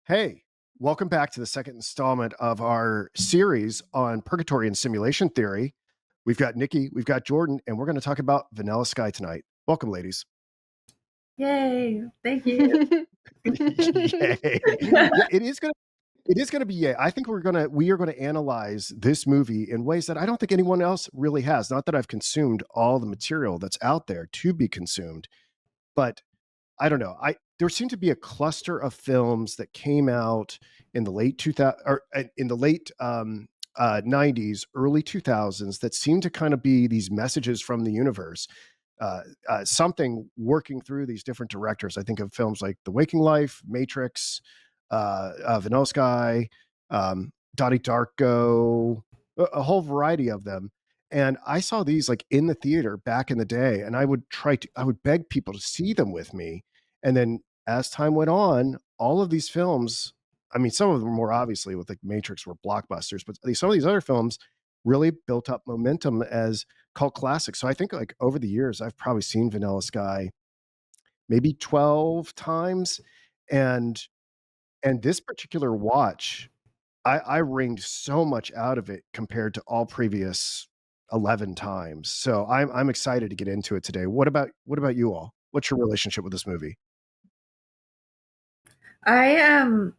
Hey, welcome back to the second installment of our series on purgatory and simulation theory. We've got Nikki, we've got Jordan, and we're going to talk about Vanilla Sky tonight. Welcome, ladies. Yay. Thank you. Yay. Yeah, it is gonna be yay. I think we are gonna analyze this movie in ways that I don't think anyone else really has. Not that I've consumed all the material that's out there to be consumed, but I don't know. I There seemed to be a cluster of films that came out in the late 2000 or in the late 90s, early 2000s that seemed to kind of be these messages from the universe. Something working through these different directors. I think of films like The Waking Life, Matrix, Vanilla Sky, Donnie Darko, a whole variety of them. And I saw these like in the theater back in the day, and I would beg people to see them with me. And then as time went on, all of these films, I mean, some of them were more obviously with like Matrix were blockbusters, but some of these other films really built up momentum as cult classics. So I think like over the years, I've probably seen Vanilla Sky maybe 12 times. And this particular watch, I wringed so much out of it compared to all previous 11 times. So I'm excited to get into it today. What about you all? What's your relationship with this movie? I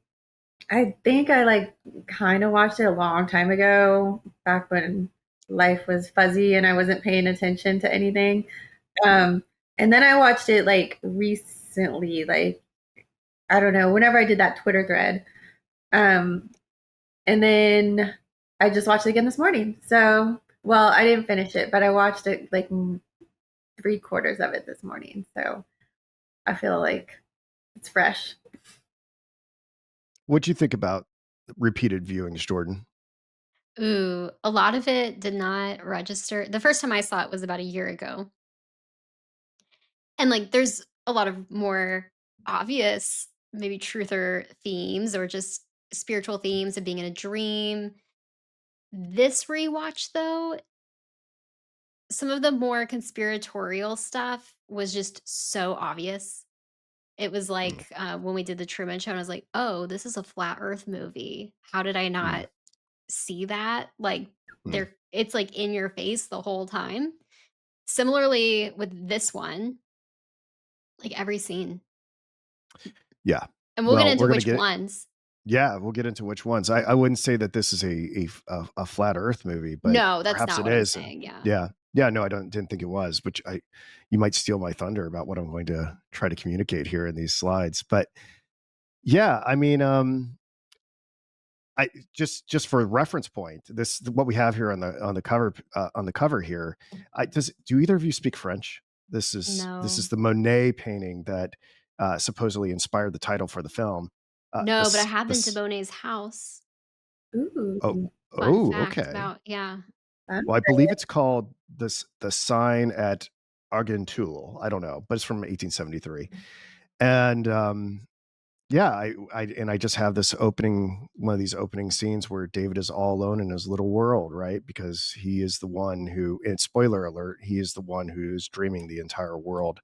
I think I like kind of watched it a long time ago, back when life was fuzzy and I wasn't paying attention to anything. Um and then I watched it like recently, like I don't know, whenever I did that Twitter thread. Um and then I just watched it again this morning. So, well, I didn't finish it, but I watched it like three-quarters of it this morning. So, I feel like it's fresh. What'd you think about repeated viewings, Jordan? Ooh, a lot of it did not register. The first time I saw it was about a year ago. And like there's a lot of more obvious maybe truther themes or just spiritual themes of being in a dream. This rewatch though, some of the more conspiratorial stuff was just so obvious. It was Mm, like when we did the Truman Show, and I was like, "Oh, this is a flat Earth movie. How did I mm, not see that?" Like, mm. it's like in your face the whole time. Similarly with this one, like every scene, Yeah. and we'll get Well, into we're gonna which get ones. yeah, we'll get into which ones. I wouldn't say that this is a flat Earth movie, but No, that's perhaps not it what I'm is. And saying, yeah. yeah, yeah, no, I didn't think it was. Which you might steal my thunder about what I'm going to try to communicate here in these slides. But yeah, I mean, I just for reference point, this what we have here on the cover here. Do either of you speak French? This is No. the Monet painting that supposedly inspired the title for the film. No, but I This have been to this Monet's house. Oh, Ooh, Fun oh, fact okay. about yeah. fun. Well, I believe it's called the sign at Argenteuil. I don't know, but it's from 1873. And yeah, I just have this opening, one of these opening scenes where David is all alone in his little world, right? Because he is the one who, and spoiler alert, he is the one who's dreaming the entire world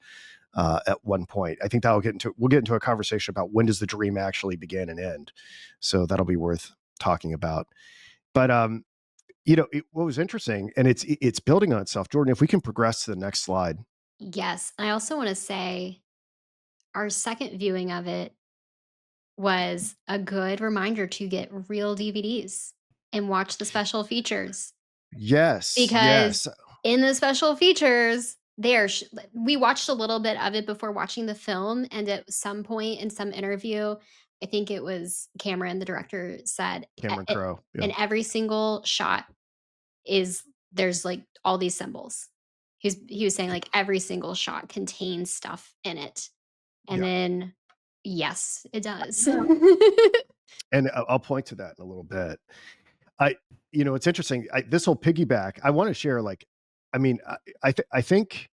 at one point. I think we'll get into a conversation about when does the dream actually begin and end. So that'll be worth talking about. But what was interesting, and it's building on itself. Jordan, if we can progress to the next slide. Yes, I also wanna say our second viewing of it was a good reminder to get real DVDs and watch the special features. Yes, Because yes. in the special features, they are we watched a little bit of it before watching the film, and at some point in some interview, I think it was Cameron, the director, said, Cameron Crowe. Yeah, in every single shot is there's, like, all these symbols." He was saying, like, every single shot contains stuff in it, and yeah. then yes, it does. And I'll point to that in a little bit. I, it's interesting. This whole piggyback. I want to share. Like, I mean, I think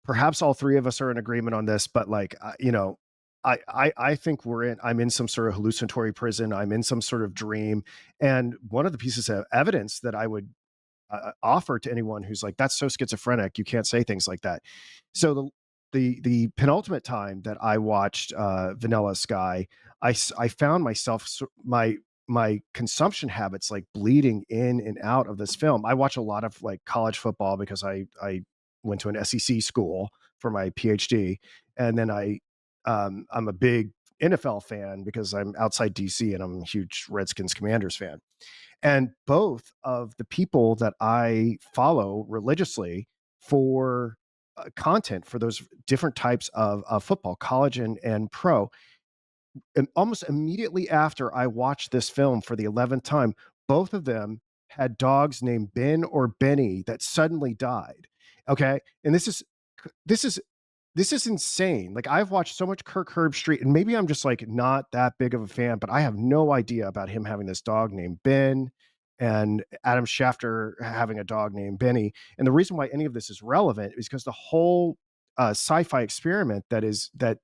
perhaps all three of us are in agreement on this, but like, I think I'm in some sort of hallucinatory prison. I'm in some sort of dream, and one of the pieces of evidence that I would offer to anyone who's like, that's so schizophrenic, you can't say things like that. So the penultimate time that I watched Vanilla Sky, I found myself my consumption habits like bleeding in and out of this film. I watch a lot of like college football because I went to an SEC school for my PhD, and then I'm a big NFL fan because I'm outside DC and I'm a huge Redskins Commanders fan. And both of the people that I follow religiously for content for those different types of football, college and pro, and almost immediately after I watched this film for the 11th time, both of them had dogs named Ben or Benny that suddenly died. Okay. And this is this is insane. Like I've watched so much Kirk Herbstreit, and maybe I'm just like not that big of a fan, but I have no idea about him having this dog named Ben and Adam Schefter having a dog named Benny. And the reason why any of this is relevant is because the whole sci-fi experiment that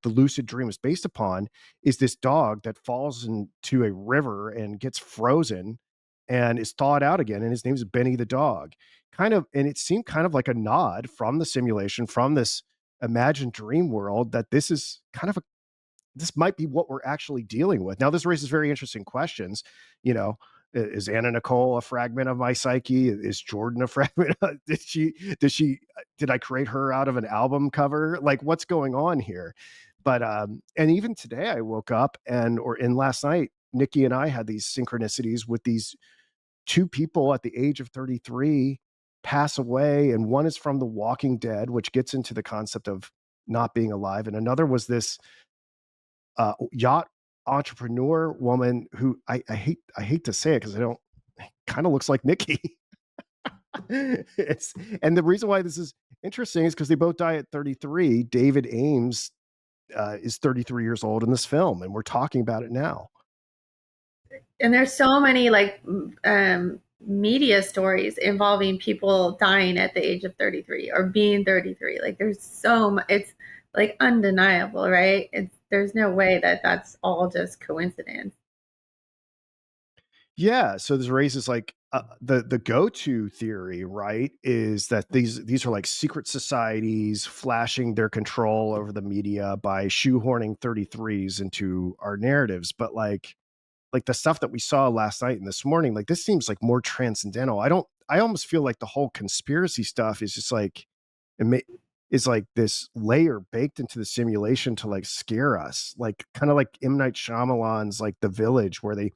the lucid dream is based upon is this dog that falls into a river and gets frozen and is thawed out again, and his name is Benny the dog. Kind of, and it seemed kind of like a nod from the simulation, from this imagined dream world, that this is kind of a this might be what we're actually dealing with. Now, this raises very interesting questions. You know, is Anna Nicole a fragment of my psyche? Is Jordan a fragment? Did I create her out of an album cover? Like, what's going on here? But and even today, I woke up or in last night, Nikki and I had these synchronicities with these two people at the age of 33 pass away, and one is from The Walking Dead, which gets into the concept of not being alive, and another was this yacht entrepreneur woman who I hate to say it because I don't kind of looks like Nikki. it's and the reason why this is interesting is because they both die at 33. David Ames is 33 years old in this film, and we're talking about it now. And there's so many like media stories involving people dying at the age of 33 or being 33. Like there's so much, it's like undeniable, right? There's no way that that's all just coincidence. Yeah, so this raises like the go-to theory, right? Is that these are like secret societies flashing their control over the media by shoehorning 33s into our narratives. But like the stuff that we saw last night and this morning, like this seems like more transcendental. I almost feel like the whole conspiracy stuff is just like is like this layer baked into the simulation to like scare us, like kind of like M. Night Shyamalan's like The Village, where the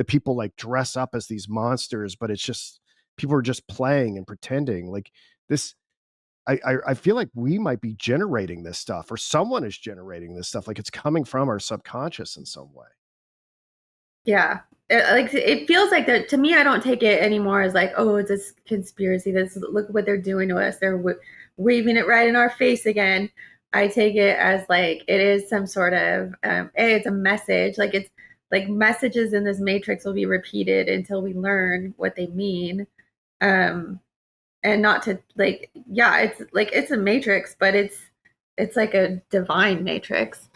people like dress up as these monsters, but it's just people are just playing and pretending like this. I feel like we might be generating this stuff, or someone is generating this stuff, like it's coming from our subconscious in some way. Yeah. It feels like that to me. I don't take it anymore as like, oh, it's a conspiracy. This look what they're doing to us. They're waving it right in our face again. I take it as like it is some sort of it's a message. Like it's like messages in this matrix will be repeated until we learn what they mean. Um, and not to like, yeah, it's like it's a matrix, but it's like a divine matrix.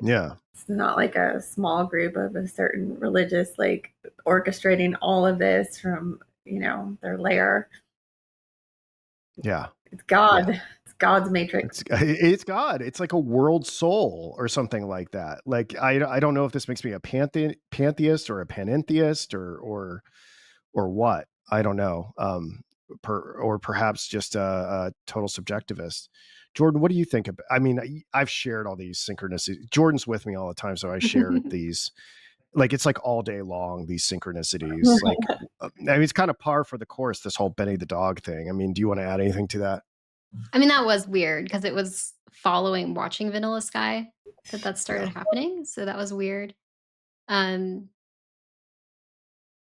Yeah. It's not like a small group of a certain religious like orchestrating all of this from their lair. Yeah. It's God. Yeah. It's God's matrix. It's God. It's like a world soul or something like that. Like I don't know if this makes me a pantheist or a panentheist or what. I don't know. Or perhaps just a total subjectivist. Jordan, what do you think about? I mean, I've shared all these synchronicities. Jordan's with me all the time, so I shared these. Like it's like all day long, these synchronicities. Like I mean, it's kind of par for the course. This whole Benny the dog thing. I mean, do you want to add anything to that? I mean, that was weird because it was following watching Vanilla Sky that started Yeah. happening, so that was weird. Um,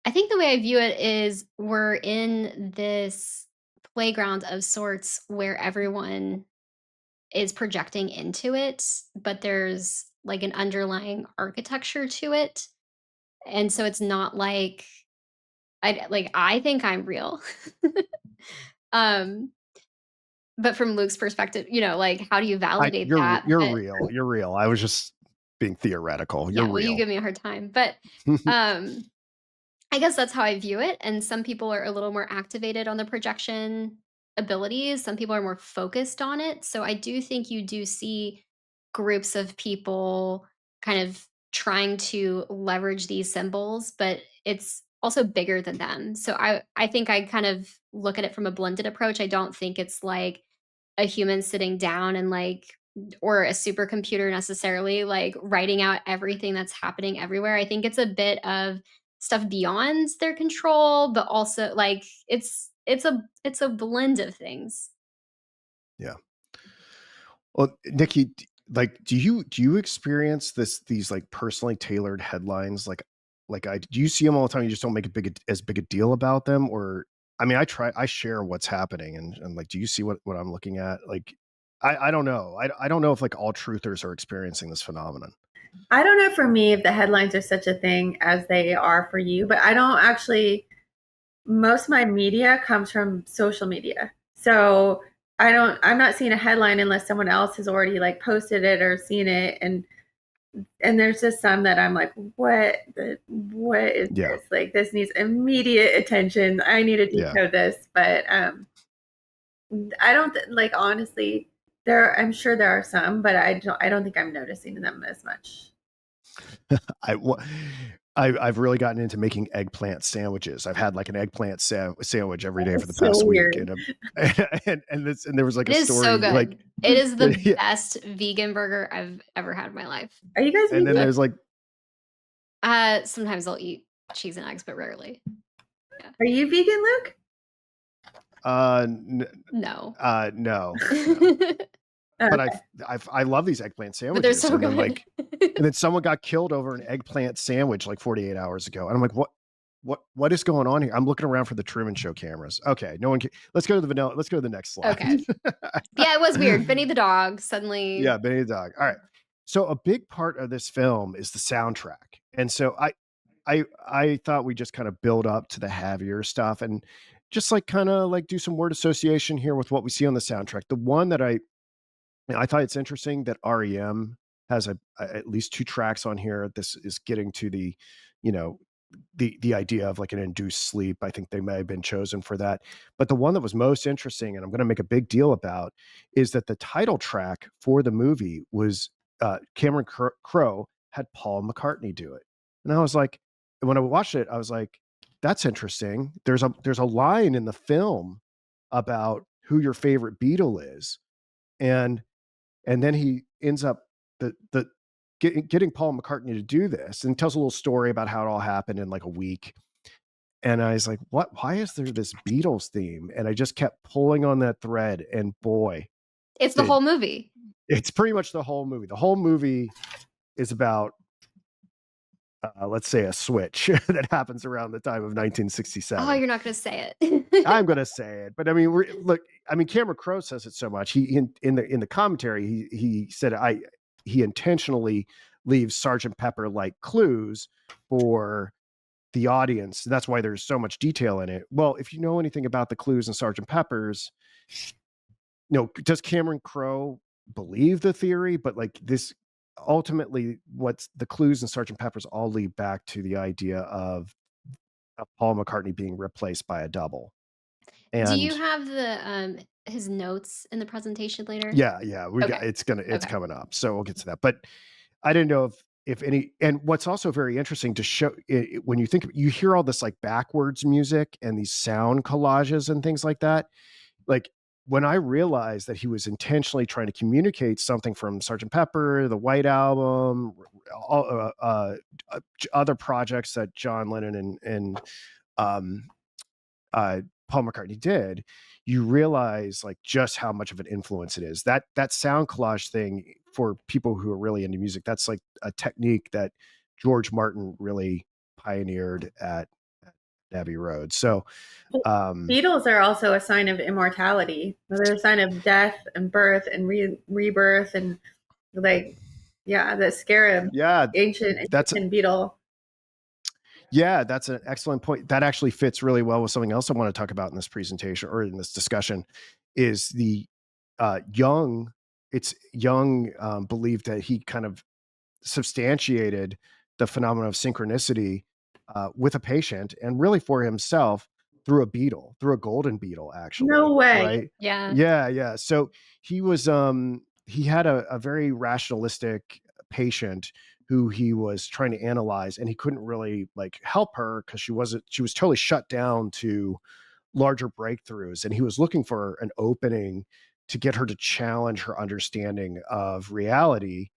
I think the way I view it is we're in this playground of sorts where everyone is projecting into it, but there's like an underlying architecture to it. And so it's not like I think I'm real. um but from Luke's perspective, like how do you validate that? You're But real. You're real. I was just being theoretical. You're yeah, well you real. give me a hard time. But um I guess that's how I view it, and some people are a little more activated on the projection abilities, some people are more focused on it, so I do think you do see groups of people kind of trying to leverage these symbols, but it's also bigger than them. So I think I kind of look at it from a blended approach. I don't think it's like a human sitting down and like or a supercomputer necessarily like writing out everything that's happening everywhere. I think it's a bit of stuff beyond their control, but also like it's a blend of things. Yeah. Well, Nikki, like, do you experience these like personally tailored headlines? Like do you see them all the time? You just don't make as big a deal about them, or I mean, I share what's happening, and like, do you see what I'm looking at? Like, I don't know. I don't know if like all truthers are experiencing this phenomenon. I don't know for me if the headlines are such a thing as they are for you, but I don't actually, most of my media comes from social media. So I'm not seeing a headline unless someone else has already like posted it or seen it. And there's just some that I'm like, what is Yeah, this? Like this needs immediate attention. I need to yeah. decode this. But I don't like honestly, I'm sure there are some, but I don't think I'm noticing them as much. I wa- I've really gotten into making eggplant sandwiches. I've had like an eggplant sandwich every day for the That's so past week, weird. and and there was like It a is so story like good. It is the yeah, best vegan burger I've ever had in my life. Are you guys and then vegan? there's like Sometimes I'll eat cheese and eggs, but rarely. Yeah. Are you vegan, Luke? n- No. no, no. But Okay. I love these eggplant But they're sandwiches, so and then good. someone got killed over an eggplant sandwich like 48 hours ago, and I'm like, what is going on here? I'm looking around for the Truman Show cameras. Okay, no one can. Let's go to the vanilla. Let's go to the next slide. Okay. Yeah, it was weird. Benny the dog suddenly. Yeah, Benny the dog. All right. So a big part of this film is the soundtrack, and so I thought we just kind of build up to the heavier stuff and just like kind of like do some word association here with what we see on the soundtrack. The one that I thought it's interesting that REM has at least 2 tracks on here. This is getting to the, you know, the idea of like an induced sleep. I think they may have been chosen for that. But the one that was most interesting, and I'm going to make a big deal about, is that the title track for the movie was Cameron Crowe had Paul McCartney do it, and I was like, when I watched it, I was like, that's interesting. There's a line in the film about who your favorite Beatle is, and then he ends up getting Paul McCartney to do this, and tells a little story about how it all happened in like a week. And I was like, what? Why is there this Beatles theme? And I just kept pulling on that thread, and boy, It's the did whole movie. it's pretty much the whole movie. The whole movie is about let's say a switch that happens around the time of Oh, 1967. you're not gonna say it. I'm going to say it, but I mean, look. I mean, Cameron Crowe says it so much. He in the commentary, he said he intentionally leaves Sergeant Pepper like clues for the audience. That's why there's so much detail in it. Well, if you know anything about the clues in Sergeant Pepper's, does Cameron Crowe believe the theory? But like this, ultimately, what's the clues in Sergeant Pepper's all lead back to the idea of Paul McCartney being replaced by a double. Do you And have his notes in the presentation later? yeah, we got Okay. it's Okay. coming up, so we'll get to that. But I didn't know if any. And what's also very interesting to show when you think you hear all this like backwards music and these sound collages and things like that. Like when I realized that he was intentionally trying to communicate something from Sergeant Pepper, the White Album, all, other projects that John Lennon and um, Paul McCartney did, you realize like just how much of an influence it is. That sound collage thing for people who are really into music, that's like a technique that George Martin really pioneered at Abbey Road. So Beetles are also a sign of immortality. They're a sign of death and birth and rebirth and like, yeah, the scarab, yeah, ancient that's Egyptian beetle. yeah, that's an excellent point. That actually fits really well with something else I want to talk about in this presentation or in this discussion is the Jung. It's Jung believed that he kind of substantiated the phenomenon of synchronicity with a patient and really for himself through a beetle, through a golden beetle, actually, No way. right? Yeah. Yeah. So he was he had a very rationalistic patient who he was trying to analyze, and he couldn't really like help her because she was totally shut down to larger breakthroughs, and he was looking for an opening to get her to challenge her understanding of reality.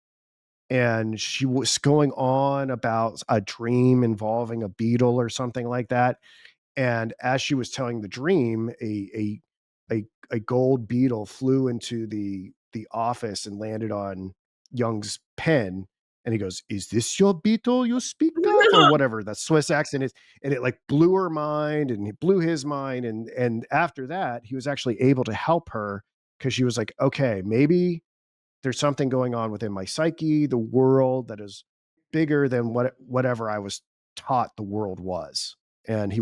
And she was going on about a dream involving a beetle or something like that. And as she was telling the dream, a gold beetle flew into the office and landed on Young's pen. And he goes, "Is this your beetle you speak of?" Or whatever that Swiss accent is. And it like blew her mind, and it blew his mind. And after that, he was actually able to help her because she was like, okay, maybe there's something going on within my psyche, the world that is bigger than whatever I was taught the world was. And he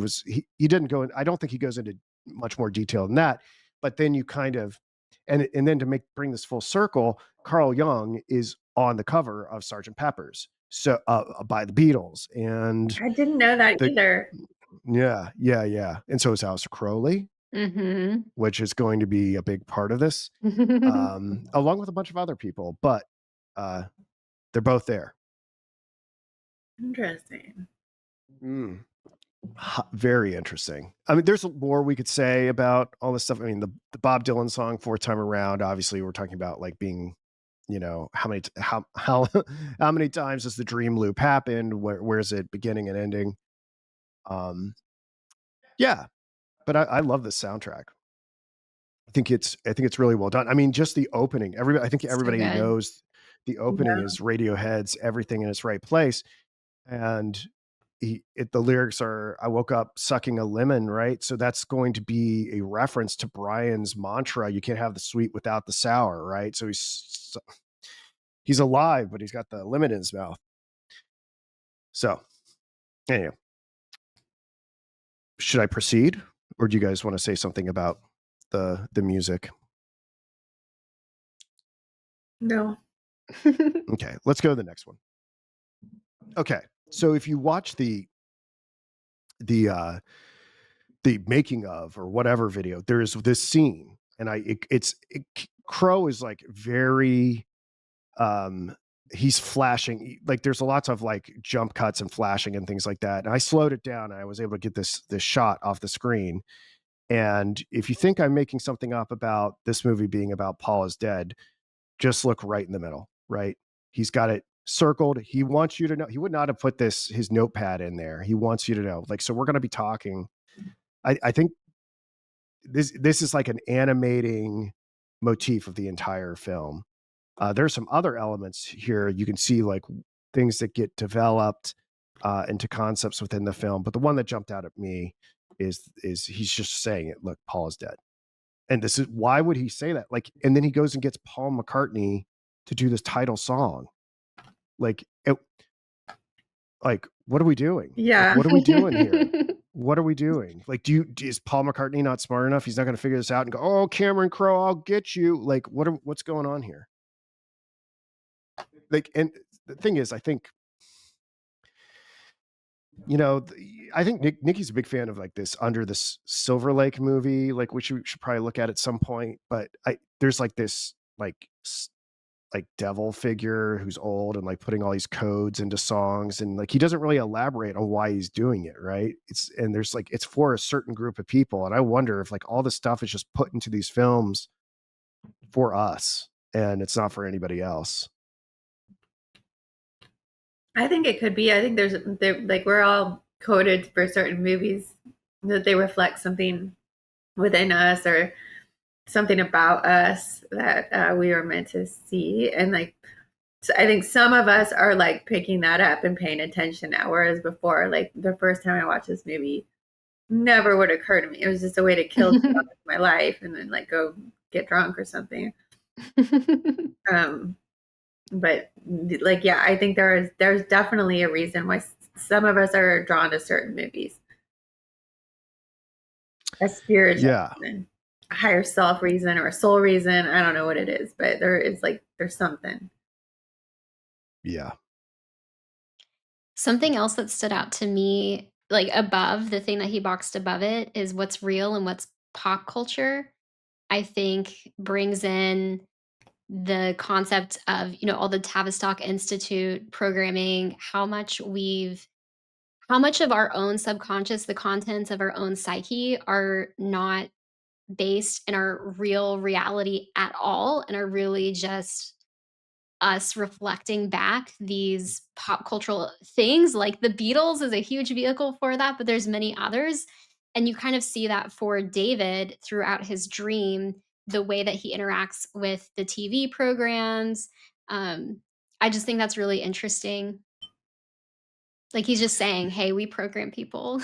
didn't go in, I don't think he goes into much more detail than that. But then you kind of, and then to bring this full circle, Carl Jung is on the cover of Sergeant Pepper's, so by the Beatles. And I didn't know that the either. yeah. And so is Alistair Crowley, Mm-hmm. which is going to be a big part of this, along with a bunch of other people. But uh, they're both there. Interesting. Very interesting. I mean, there's more we could say about all this stuff. I mean, the Bob Dylan song "Fourth Time Around," obviously we're talking about like being, how how many times has the dream loop happened? Where's it beginning and ending? Yeah, but I love this soundtrack. I think it's really well done. I mean, just the opening. I think So everybody good. knows the opening is Radiohead's "Everything in Its Right Place," and the lyrics are, "I woke up sucking a lemon," right? So that's going to be a reference to Brian's mantra: "You can't have the sweet without the sour," right? So he's alive, but he's got the lemon in his mouth. So, anyway, should I proceed, or do you guys want to say something about the music? No. Okay, let's go to the next one. Okay, so if you watch the making of or whatever video, there's this scene, and Crow is like very he's flashing, like there's lots of like jump cuts and flashing and things like that, and I slowed it down, and I was able to get this shot off the screen. And if you think I'm making something up about this movie being about Paul is dead, just look right in the middle, right? He's got it circled. He wants you to know. He would not have put his notepad in there. He wants you to know, like, so we're going to be talking. I think this is like an animating motif of the entire film. There's some other elements here. You can see like things that get developed into concepts within the film, but the one that jumped out at me is he's just saying it. Look, Paul is dead, and this is why would he say that? Like, and then he goes and gets Paul McCartney to do this title song. Like, what are we doing? Yeah. Like, what are we doing here? What are we doing? Like, is Paul McCartney not smart enough? He's not going to figure this out and go, "Oh, Cameron Crowe, I'll get you." Like, what's going on here? Like, and the thing is, I think, I think Nikki's a big fan of like this Under the Silver Lake movie, like which we should probably look at some point. But there's like this like devil figure who's old and like putting all these codes into songs, and like he doesn't really elaborate on why he's doing it, right? There's like it's for a certain group of people, and I wonder if like all this stuff is just put into these films for us and it's not for anybody else. I think it could be. I think like we're all coded for certain movies that they reflect something within us or something about us that we were meant to see. And like, so I think some of us are like picking that up and paying attention now, whereas before, like the first time I watched this movie, never would occur to me. It was just a way to kill my life and then like go get drunk or something. But like, yeah, I think there's definitely a reason why some of us are drawn to certain movies. A spiritual reason, a higher self reason, or a soul reason. I don't know what it is, but there's something. Yeah. Something else that stood out to me like, above the thing that he boxed above it is what's real and what's pop culture, I think brings in the concept of, all the Tavistock Institute programming, how much of our own subconscious, the contents of our own psyche are not based in our real reality at all and are really just us reflecting back these pop cultural things. Like the Beatles is a huge vehicle for that, but there's many others. And you kind of see that for David throughout his dream, the way that he interacts with the TV programs. Um, I just think that's really interesting. Like he's just saying, hey, we program people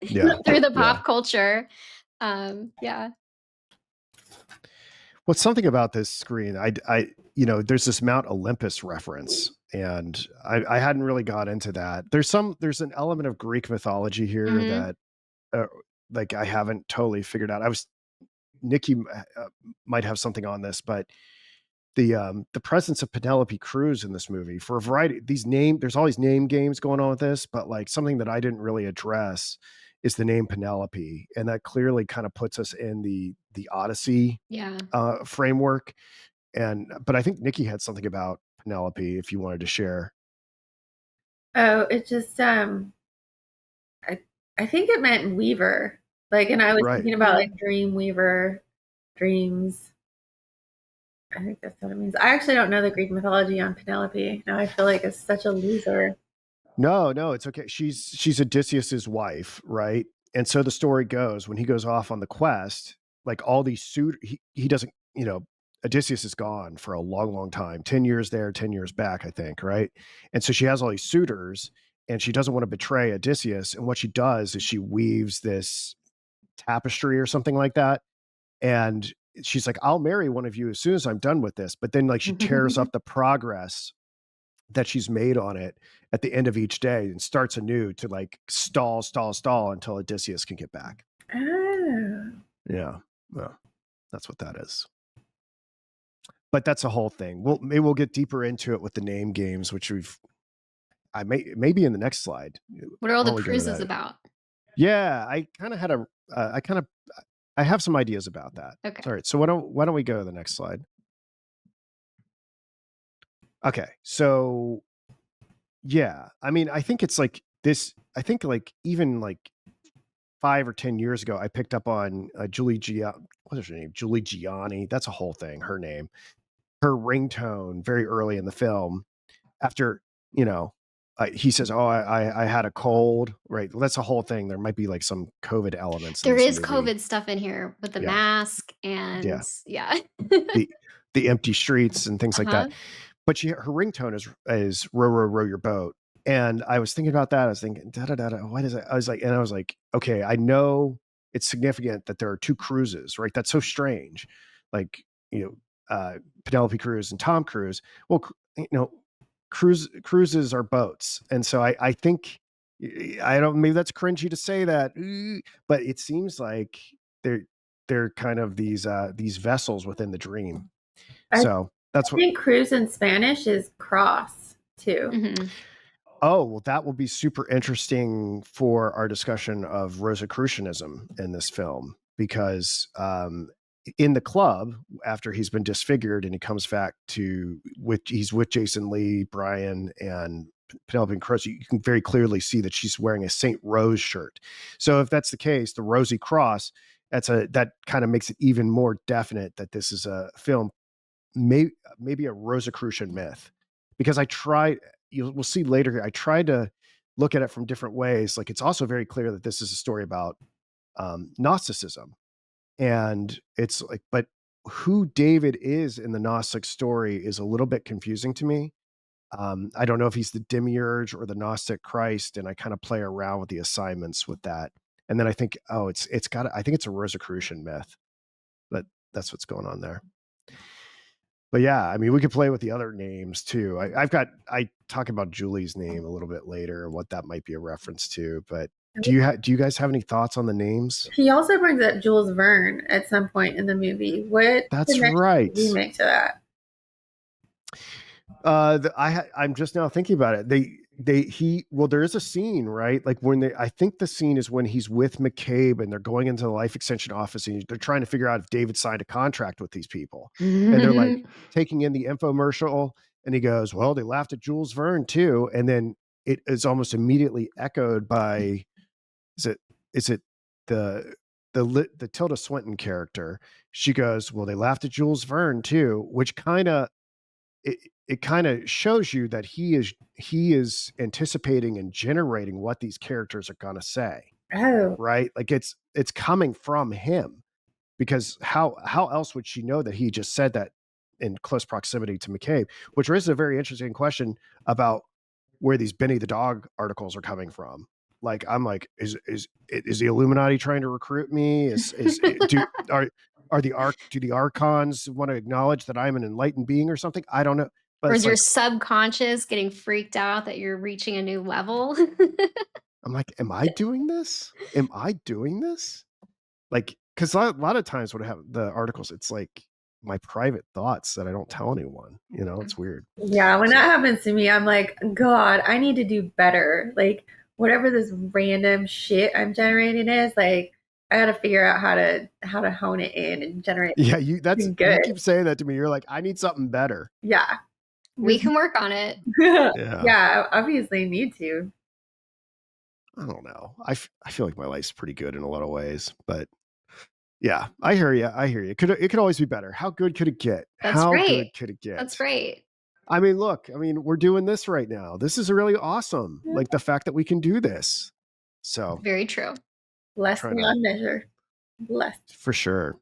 Yeah. through the Yeah. pop culture. Yeah. Well, something about this screen, there's this Mount Olympus reference, and I hadn't really got into that. There's an element of Greek mythology here Hmm. that, uh, like, I haven't totally figured out. Nikki might have something on this, but the presence of Penelope Cruz in this movie for a variety there's all these name games going on with this, but like something that I didn't really address is the name Penelope, and that clearly kind of puts us in the Odyssey Yeah. framework. But I think Nikki had something about Penelope if you wanted to share. Oh, it just I I think it meant weaver. Like, and I was Right. thinking about like dream weaver, dreams. I think that's what it means. I actually don't know the Greek mythology on Penelope. Now I feel like it's such a loser. No, it's okay. She's Odysseus's wife, right? And so the story goes, when he goes off on the quest, like all these he doesn't, Odysseus is gone for a long, long time, 10 years there, 10 years back, I think, right? And so she has all these suitors, and she doesn't want to betray Odysseus. And what she does is she weaves this tapestry or something like that. And she's like, I'll marry one of you as soon as I'm done with this. But then like she tears up the progress that she's made on it at the end of each day and starts anew to like stall until Odysseus can get back. Oh. Yeah. Well, that's what that is. But that's a whole thing. Maybe we'll get deeper into it with the name games, which maybe in the next slide. What are all Why the don't we go to cruises that? about? Yeah, I kind of had I have some ideas about that. Okay. All right. So why don't we go to the next slide? Okay. So yeah, I mean, I think it's like this. I think like even like 5 or 10 years ago, I picked up on what is her name? Julie Gianni. That's a whole thing. Her name, her ringtone very early in the film after, he says, oh, I had a cold, right? Well, that's a whole thing. There might be like some COVID elements in There this is movie. COVID stuff in here with the Yeah. mask and Yeah. yeah. The empty streets and things like Uh-huh. that. But her ringtone is row, row, row your boat. And I was thinking about that. I was thinking, da da da da. What is it? I was like, okay, I know it's significant that there are two cruises, right? That's so strange. Like, Penelope Cruz and Tom Cruise. Well, cruises are boats, and so I think I don't. Maybe that's cringy to say that, but it seems like they're kind of these vessels within the dream. I So that's what. think cruise in Spanish is cross too. Mhm. Oh, well, that will be super interesting for our discussion of Rosicrucianism in this film, because in the club, after he's been disfigured and he comes back he's with Jason Lee, Brian, and Penelope Cruz, you can very clearly see that she's wearing a Saint Rose shirt. So if that's the case, the Rosy Cross, that kind of makes it even more definite that this is a film, maybe a Rosicrucian myth, because we'll see later, I tried to look at it from different ways. Like, it's also very clear that this is a story about Gnosticism, and it's like, but who David is in the Gnostic story is a little bit confusing to me. I don't know if he's the demiurge or the Gnostic Christ, and I kind of play around with the assignments with that. And then I think, I think it's a Rosicrucian myth, but that's what's going on there. But yeah, I mean, we could play with the other names too. I talk about Julie's name a little bit later and what that might be a reference to. But do you guys have any thoughts on the names? He also brings up Jules Verne at some point in the movie. What That's connection right. did he make to that? I'm just now thinking about it. there is a scene, right? Like when I think the scene is when he's with McCabe and they're going into the life extension office and they're trying to figure out if David signed a contract with these people. And they're like taking in the infomercial and he goes, well, they laughed at Jules Verne too. And then it is almost immediately echoed by, is it the Tilda Swinton character? She goes, well, they laughed at Jules Verne too, which kind of, it kind of shows you that he is anticipating and generating what these characters are going to say. Oh, right? Like it's coming from him, because how else would she know that he just said that in close proximity to McCabe? Which raises a very interesting question about where these Benny the dog articles are coming from. Like, I'm like, is the Illuminati trying to recruit me? Do the archons want to acknowledge that I'm an enlightened being or something? I don't know. But Or it's is your like, subconscious getting freaked out that you're reaching a new level? I'm like, am I doing this? Am I doing this? Like, because a lot of times when I have the articles, it's like my private thoughts that I don't tell anyone. You know, it's weird. yeah. When So, that happens to me, I'm like, God, I need to do better. Like, whatever this random shit I'm generating is, like, I got to figure out how to hone it in and generate yeah, something you good. keep saying that to me. You're like, I need something better. Yeah. We can work on it. Yeah. Yeah, obviously need to. I don't know. I feel like my life's pretty good in a lot of ways, but yeah, I hear you. It could always be better. How good could it get? That's How great. good could it get? That's great. I mean, look, we're doing this right now. This is really awesome. Like the fact that we can do this. So Very true. Less trying beyond to, measure. Less. for sure.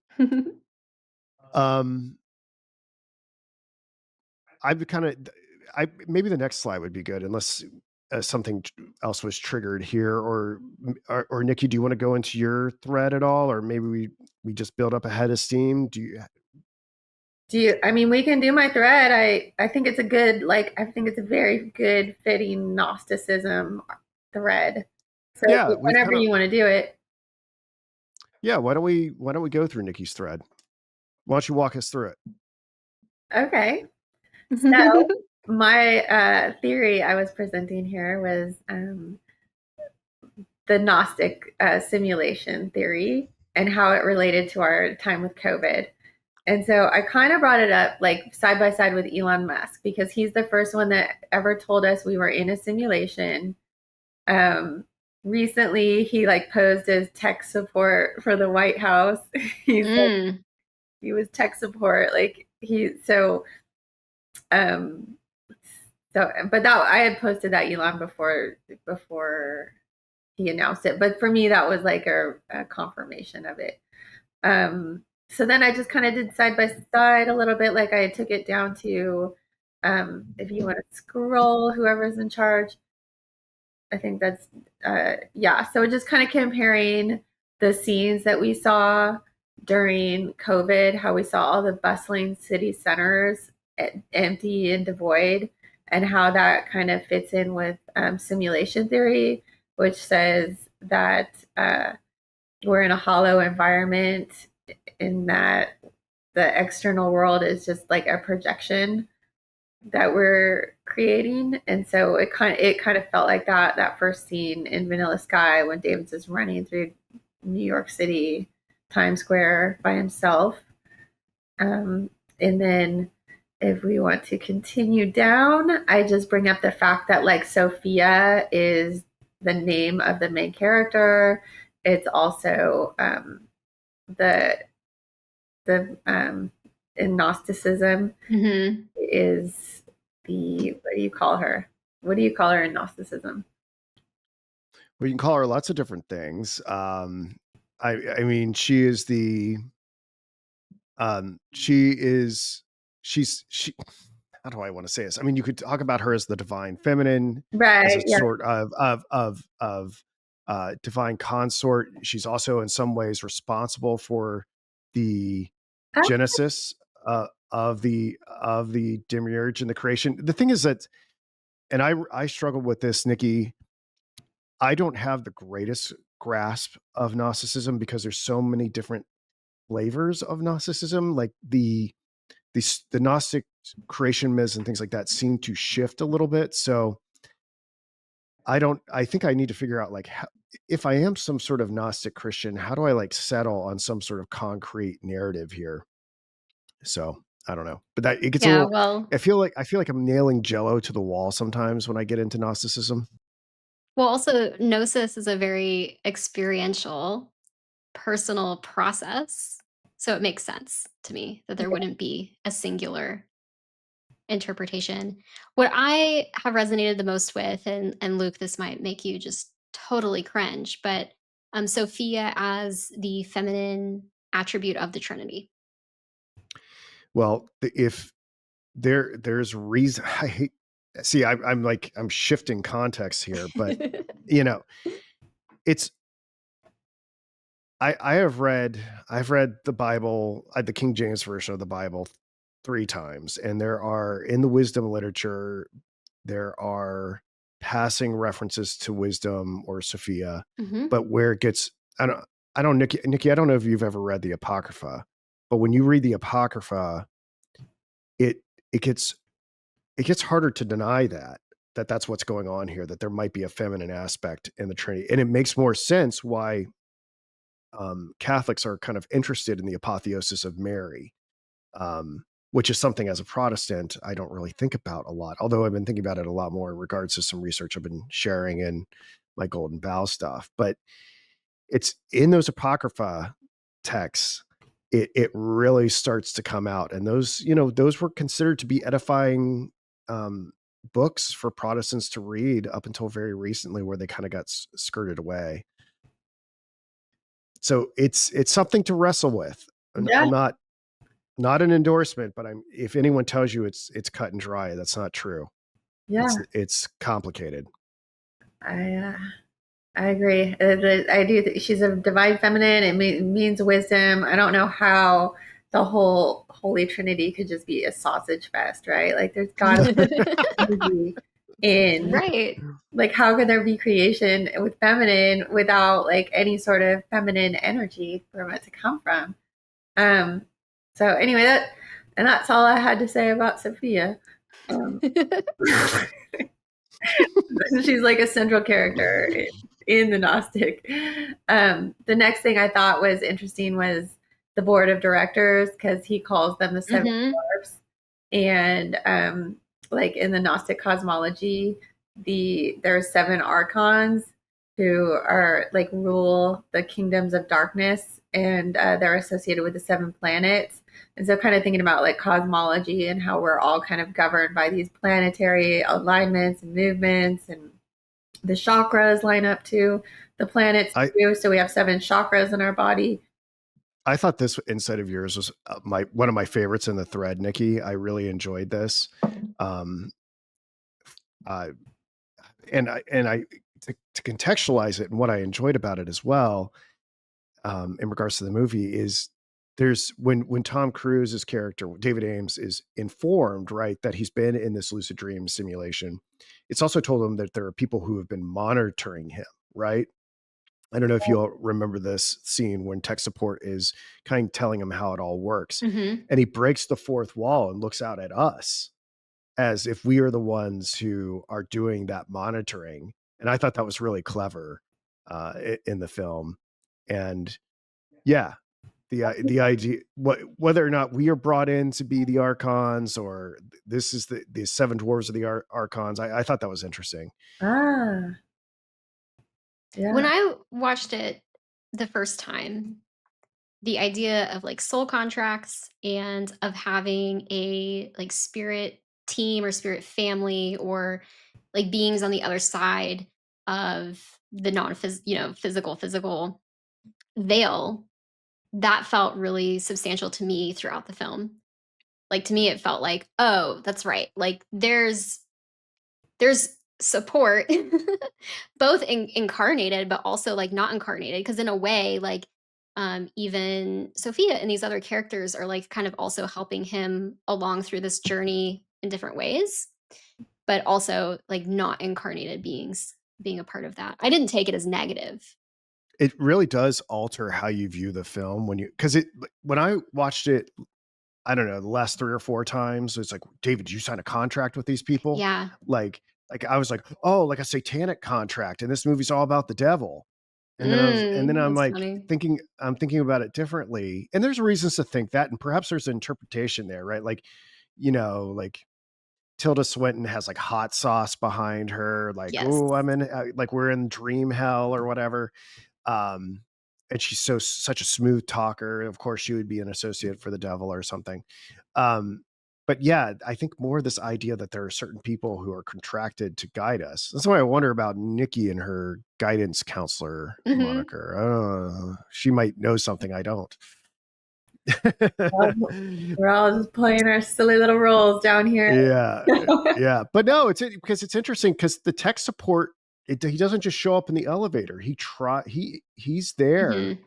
I've kind of, maybe the next slide would be good, unless something else was triggered here, or Nikki, do you want to go into your thread at all, or maybe we just build up a head of steam? I mean, we can do my thread. I think it's a good, like, I think it's a very good fitting Gnosticism thread. So Yeah, whenever you want to do it. Yeah, why don't we go through Nikki's thread? Why don't you walk us through it? Okay. So my theory I was presenting here was the Gnostic simulation theory and how it related to our time with COVID. And so I kind of brought it up like side by side with Elon Musk, because he's the first one that ever told us we were in a simulation. Recently he like posed as tech support for the White House. Like, he was tech support. Like um but that I had posted that Elon before he announced it. But for me, that was like a confirmation of it. So then I just kind of did side by side a little bit. Like I took it down to, if you want to scroll, whoever's in charge, I think that's, yeah. So just kind of comparing the scenes that we saw during COVID, how we saw all the bustling city centers empty and devoid, and how that kind of fits in with simulation theory, which says that we're in a hollow environment, in that the external world is just like a projection that we're creating. And so it kind of felt like that first scene in Vanilla Sky when David's just running through New York City, Times Square by himself. And then if we want to continue down, I just bring up the fact that like Sophia is the name of the main character. It's also the in Gnosticism is what do you call her? What do you call her in Gnosticism? Well, you can call her lots of different things. I mean, she is the she's how do I want to say this? I mean, you could talk about her as the divine feminine, as a Right. Yeah. sort of divine consort. She's also in some ways responsible for the genesis of the demiurge and the creation. The thing is that, and I struggled with this, Nikki. I don't have the greatest grasp of Gnosticism because there's so many different flavors of Gnosticism. Like the Gnostic creation myths and things like that seem to shift a little bit. So I think I need to figure out like if I am some sort of Gnostic Christian, how do I like settle on some sort of concrete narrative here? So I don't know, but that it gets a Yeah, little. well I feel like I'm nailing Jello to the wall sometimes when I get into Gnosticism. also, Gnosis is a very experiential, personal process, so it makes sense to me that there wouldn't be a singular interpretation. What I have resonated the most with, and Luke, this might make you just totally cringe, but Sophia as the feminine attribute of the Trinity. Well, if there's reason I hate. See, I'm like I'm shifting context here, but you know, it's I have read I've read the Bible, the King James version of the Bible 3 times, and there are in the wisdom literature, there are passing references to wisdom or Sophia, Mhm. but where it gets I don't Nikki, I don't know if you've ever read the Apocrypha, but when you read the Apocrypha, it it gets it gets harder to deny that that's what's going on here, that there might be a feminine aspect in the Trinity, and it makes more sense why Catholics are kind of interested in the apotheosis of Mary, which is something as a Protestant I don't really think about a lot. Although I've been thinking about it a lot more in regards to some research I've been sharing in my Golden Bough stuff. But it's in those apocrypha texts, it really starts to come out, and those those were considered to be edifying um, books for Protestants to read up until very recently, where they kind of got skirted away. So it's something to wrestle with. And Yeah, I'm not an endorsement, but I'm if anyone tells you it's cut and dry, that's not true. yeah. It's complicated. I uh, I agree. I do. She's a divine feminine. It means wisdom. I don't know how the whole Holy Trinity could just be a sausage fest, right? Like, there's got to be energy in. Right. Like, how could there be creation with feminine without like any sort of feminine energy from it to come from? Um. So anyway, that's all I had to say about Sophia. Um, she's like a central character in the Gnostic. The next thing I thought was interesting was the board of directors, because he calls them the seven Mhm. dwarfs. And like in the Gnostic cosmology, there are seven archons who are like rule the kingdoms of darkness, and they're associated with the seven planets. And so, kind of thinking about like cosmology and how we're all kind of governed by these planetary alignments and movements, and the chakras line up to the planets I too. So we have seven chakras in our body. I thought this insight of yours was my one of my favorites in the thread, Nikki. I really enjoyed this. Um, uh, and I to contextualize it, and what I enjoyed about it as well, in regards to the movie, is there's when Tom Cruise's character David Ames is informed, right, that he's been in this lucid dream simulation. It's also told him that there are people who have been monitoring him, right? I don't know if you all remember this scene when tech support is kind of telling him how it all works, Mhm. and he breaks the fourth wall and looks out at us as if we are the ones who are doing that monitoring. And I thought that was really clever in the film. And yeah, the idea, whether or not we are brought in to be the archons, or this is the seven dwarves of the archons, I thought that was interesting. Ah, When yeah. I watched it the first time, the idea of like soul contracts and of having a like spirit team or spirit family or like beings on the other side of the physical veil, that felt really substantial to me throughout the film. Like to me it felt like, oh, that's right. Like there's support, both incarnated, but also, like, not incarnated. Because in a way, like, even Sophia and these other characters are, like, kind of also helping him along through this journey in different ways, but also, like, not incarnated beings being a part of that. I didn't take it as negative. It really does alter how you view the film when you, because it when I watched it, I don't know, the last 3 or 4 times, it's like, David, did you sign a contract with these people? Yeah. Like, like I was like, oh, like a satanic contract, and this movie's all about the devil. And then I'm That's like funny. I'm thinking about it differently. And there's reasons to think that, and perhaps there's an interpretation there, right? Like, like Tilda Swinton has like hot sauce behind her, like, Yes. oh, I'm in, like we're in dream hell or whatever. Um, and she's such a smooth talker. Of course, she would be an associate for the devil or something. Um, but yeah, I think more this idea that there are certain people who are contracted to guide us. That's why I wonder about Nikki and her guidance counselor Mhm. moniker. She might know something I don't. Well, we're all just playing our silly little roles down here. Yeah, yeah, but no, because it's interesting because the tech support, he doesn't just show up in the elevator. He's there. Mhm.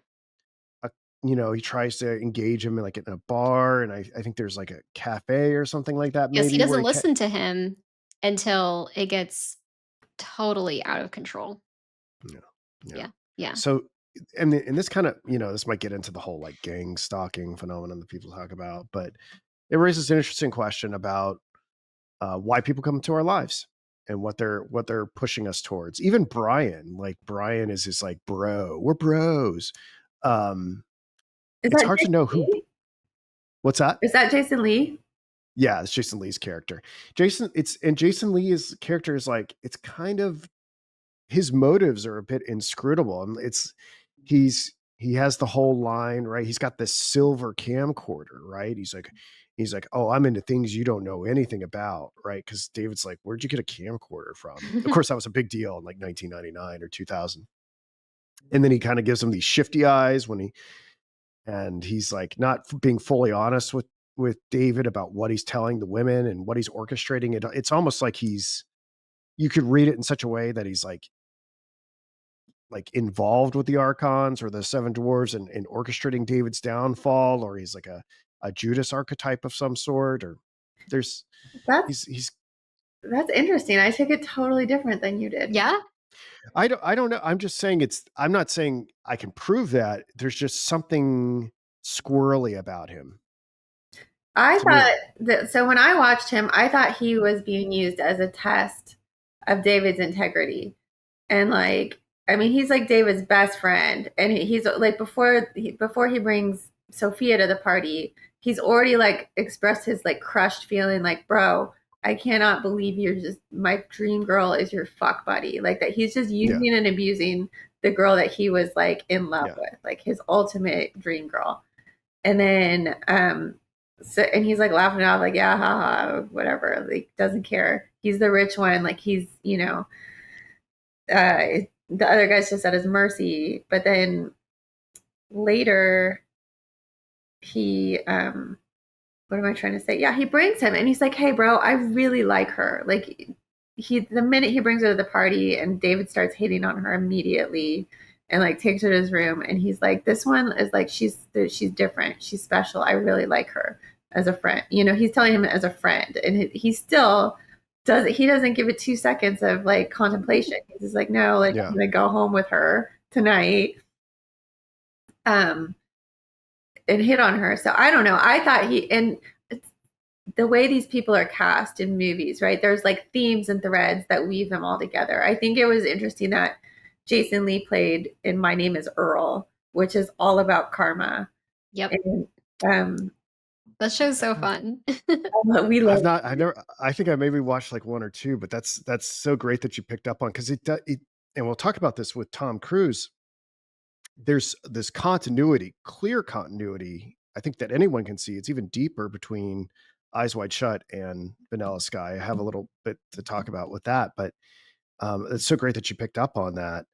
uh, he tries to engage him in like in a bar, and I think there's like a cafe or something like that, Yes, he maybe where doesn't listen to him until it gets totally out of control. yeah, yeah. Yeah. Yeah. So, and this kind of, this might get into the whole like gang stalking phenomenon that people talk about, but it raises an interesting question about why people come into our lives and what they're pushing us towards. Even Brian, like Brian is this like bro, we're bros. Um, Is it's that hard to Jason know who. Lee? What's that? Is that Jason Lee? Yeah, it's Jason Lee's character. Jason Lee's character is like, it's kind of, his motives are a bit inscrutable, and he has the whole line, right? He's got this silver camcorder, right? He's like, oh, I'm into things you don't know anything about, right? Because David's like, where'd you get a camcorder from? Of course, that was a big deal in like 1999 or 2000. And then he kind of gives him these shifty eyes and he's like not being fully honest with David about what he's telling the women and what he's orchestrating. It's almost like you could read it in such a way that he's like involved with the archons or the seven dwarves and orchestrating David's downfall, or he's like a Judas archetype of some sort, or there's That's he's that's interesting. I took it totally different than you did. Yeah. I don't know. I'm just saying I'm not saying I can prove that. There's just something squirrely about him I to me. thought that, so when I watched him, I thought he was being used as a test of David's integrity. And like, I mean, he's like David's best friend, and he's like before he brings Sophia to the party, he's already like expressed his like crushed feeling, like, bro, I cannot believe you're just my dream girl is your fuck buddy, like that. He's just Yeah. using and abusing the girl that he was like in love Yeah. with, like his ultimate dream girl. And then so and he's like laughing it off, like, yeah, haha, whatever, like doesn't care. He's the rich one, like he's, the other guy's just at his mercy. But then later he what am I trying to say? Yeah, he brings him and he's like, hey bro, I really like her. Like the minute he brings her to the party and David starts hitting on her immediately and like takes her to his room and he's like, this one is like she's different. She's special. I really like her as a friend. He's telling him as a friend and he still doesn't give it 2 seconds of like contemplation. He's just like, no, like I'm Yeah. gonna go home with her tonight. Um and hit on her. So I don't know. I thought and the way these people are cast in movies, right? There's like themes and threads that weave them all together. I think it was interesting that Jason Lee played in My Name is Earl, which is all about karma. Yep. And That show's so fun. we love I never, I think I maybe watched like one or two, but that's so great that you picked up on, because and we'll talk about this with Tom Cruise. There's this continuity, clear continuity. I think that anyone can see. It's even deeper between Eyes Wide Shut and Vanilla Sky. I have a little bit to talk about with that, but it's so great that you picked up on that.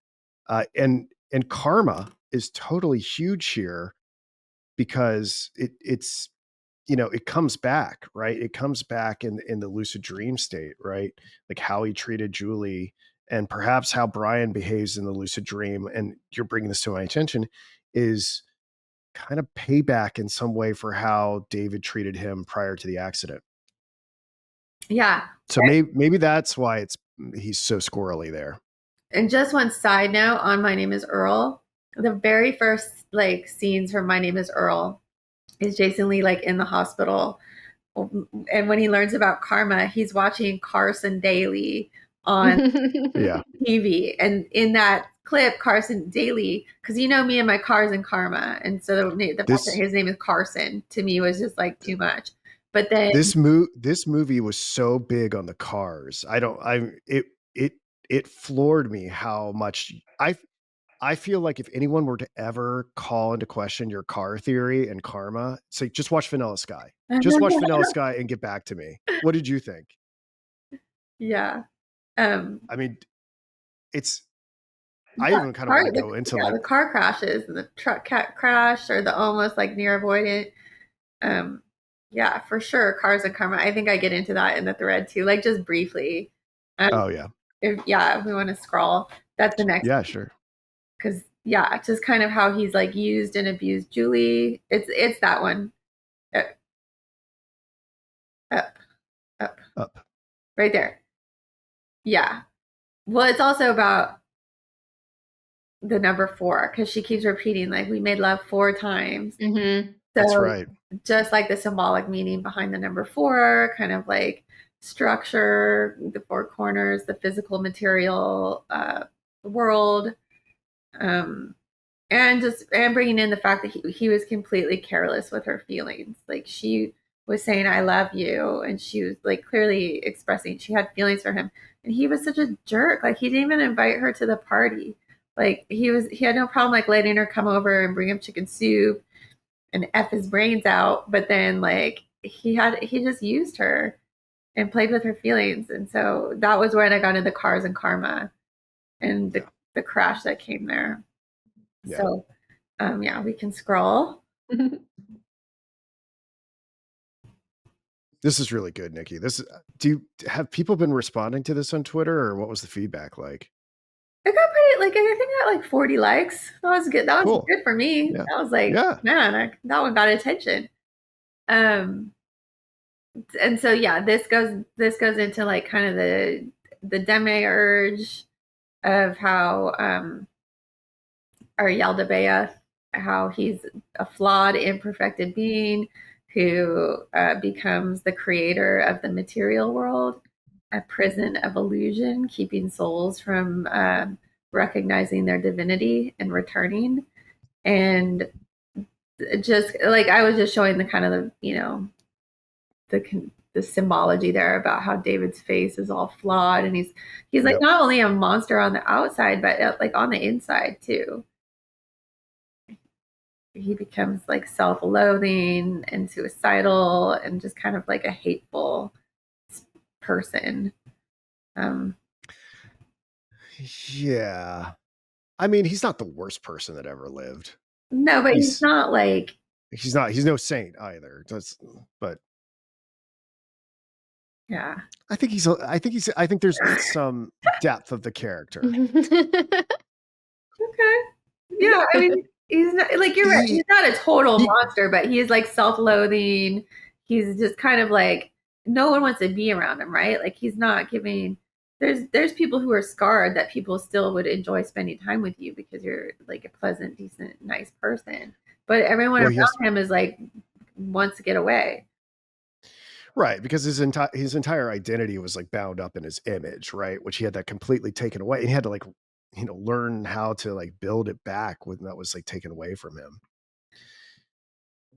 And karma is totally huge here, because it's it comes back, right? It comes back in the lucid dream state, right? Like how he treated Julie, and perhaps how Brian behaves in the lucid dream. And you're bringing this to my attention, is kind of payback in some way for how David treated him prior to the accident. yeah. So maybe that's why he's so squirrely there. And just one side note on My Name is Earl. The very first like scenes from My Name is Earl is Jason Lee like in the hospital. And when he learns about karma, he's watching Carson Daly on Yeah. TV. And in that clip, Carson Daly, because me and my Cars and Karma, and so the fact that This his name is Carson to me was just like too much. But then this movie was so big on the cars. It floored me how much I feel like if anyone were to ever call into question your car theory and karma, it's like just watch Vanilla Sky. Just watch Vanilla Sky and get back to me. What did you think? yeah, I mean, I even kind of want to go into like the car crashes and the truck crash or the almost like near avoidant. Yeah, for sure. Cars and Karma. I think I get into that in the thread too, like just briefly. oh yeah. If we want to scroll, that's the next. Yeah, sure. Because just kind of how he's like used and abused Julie. It's that one. Up, Up. right there. Yeah. Well, it's also about the number 4 because she keeps repeating like we made love 4 times. Mm-hmm. That's So right. just like the symbolic meaning behind the number 4, kind of like structure, the 4 corners, the physical material world, and bringing in the fact that he was completely careless with her feelings. Like she was saying I love you, and she was like clearly expressing she had feelings for him, and he was such a jerk. Like he didn't even invite her to the party. Like he had no problem like letting her come over and bring him chicken soup and F his brains out, but then like he just used her and played with her feelings. And so that was when I got into Cars and Karma and the crash that came there. Yeah. So we can scroll. This is really good, Nikki. Have people been responding to this on Twitter, or what was the feedback like? It got pretty like I think I got like 40 likes. That was good. That was Cool. good for me. Yeah. That was like, man, that one got attention. And so this goes into like kind of the demiurge of how Yaldabaoth, how he's a flawed, imperfected being who becomes the creator of the material world, a prison of illusion, keeping souls from recognizing their divinity and returning. And just like I was just showing the kind of the symbology there about how David's face is all flawed, and he's like not only a monster on the outside, but like on the inside too. He becomes like self-loathing and suicidal and just kind of like a hateful person. Yeah. I mean, he's not the worst person that ever lived. No, but he's not like he's no saint either. But yeah. I think there's some depth of the character. Okay. Yeah, I mean, he's not like you're right. He's not a total monster, but he is like self-loathing. He's just kind of like no one wants to be around him, right? Like he's not giving. There's people who are scarred that people still would enjoy spending time with you because you're like a pleasant, decent, nice person. But everyone around him is like wants to get away. Right, because his entire identity was like bound up in his image, right? Which he had that completely taken away, and he had to like, learn how to like build it back when that was like taken away from him.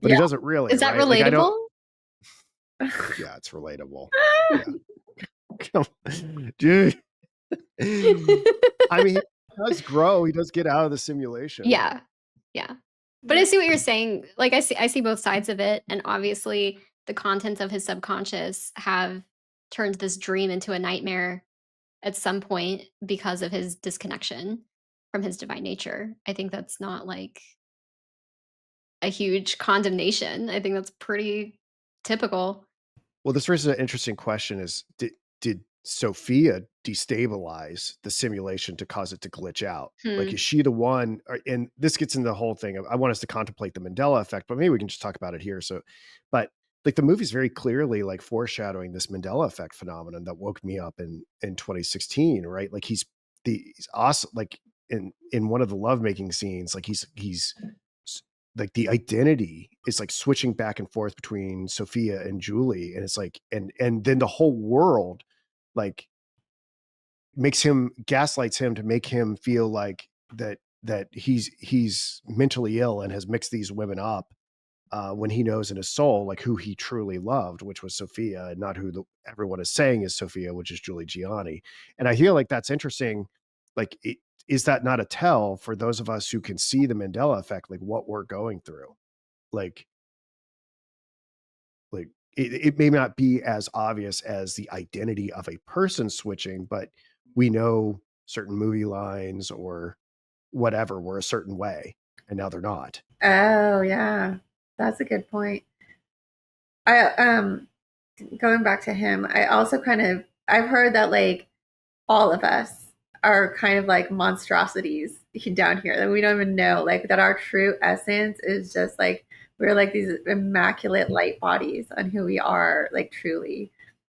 But he doesn't really. Is that right? relatable? Like, yeah, it's relatable. Yeah. Dude. I mean, he does grow. He does get out of the simulation. Yeah. But I see what you're saying. Like I see both sides of it, and obviously the contents of his subconscious have turned this dream into a nightmare at some point because of his disconnection from his divine nature. I think that's not like a huge condemnation. I think that's pretty typical. Well, this raises an interesting question: did Sophia destabilize the simulation to cause it to glitch out? Like, is she the one? And this gets into the whole thing. I want us to contemplate the Mandela effect, but maybe we can just talk about it here. But like the movie's very clearly like foreshadowing this Mandela effect phenomenon that woke me up in 2016, right? Like he's awesome. Like in one of the lovemaking scenes, like he's like the identity is like switching back and forth between Sophia and Julie. And it's like, and then the whole world, like gaslights him to make him feel like that he's mentally ill and has mixed these women up, when he knows in his soul like who he truly loved, which was Sophia, and not who everyone is saying is Sophia, which is Julie Gianni. And I feel like that's interesting. Like, is that not a tell for those of us who can see the Mandela effect, like what we're going through? Like, it may not be as obvious as the identity of a person switching, but we know certain movie lines or whatever were a certain way, and now they're not. Oh yeah, that's a good point. I going back to him, I also I've heard that like all of us are kind of like monstrosities down here that we don't even know, like that our true essence is just like we're like these immaculate light bodies on who we are, like truly.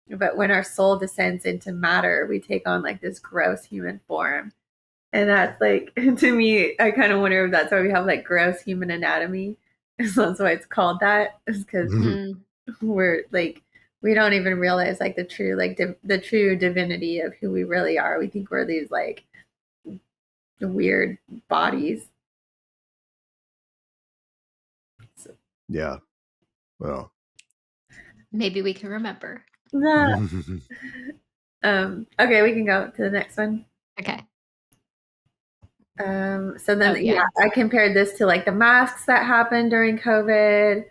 But when our soul descends into matter, we take on like this gross human form. And that's like, to me, I kind of wonder if that's why we have like gross human anatomy. That's why it's called that, is because Mm. we're like, we don't even realize like the true, like the true divinity of who we really are. We think we're these like weird bodies. So, Yeah. Well. Maybe we can remember. okay, we can go to the next one. Okay. So then, yeah, I compared this to like the masks that happened during COVID.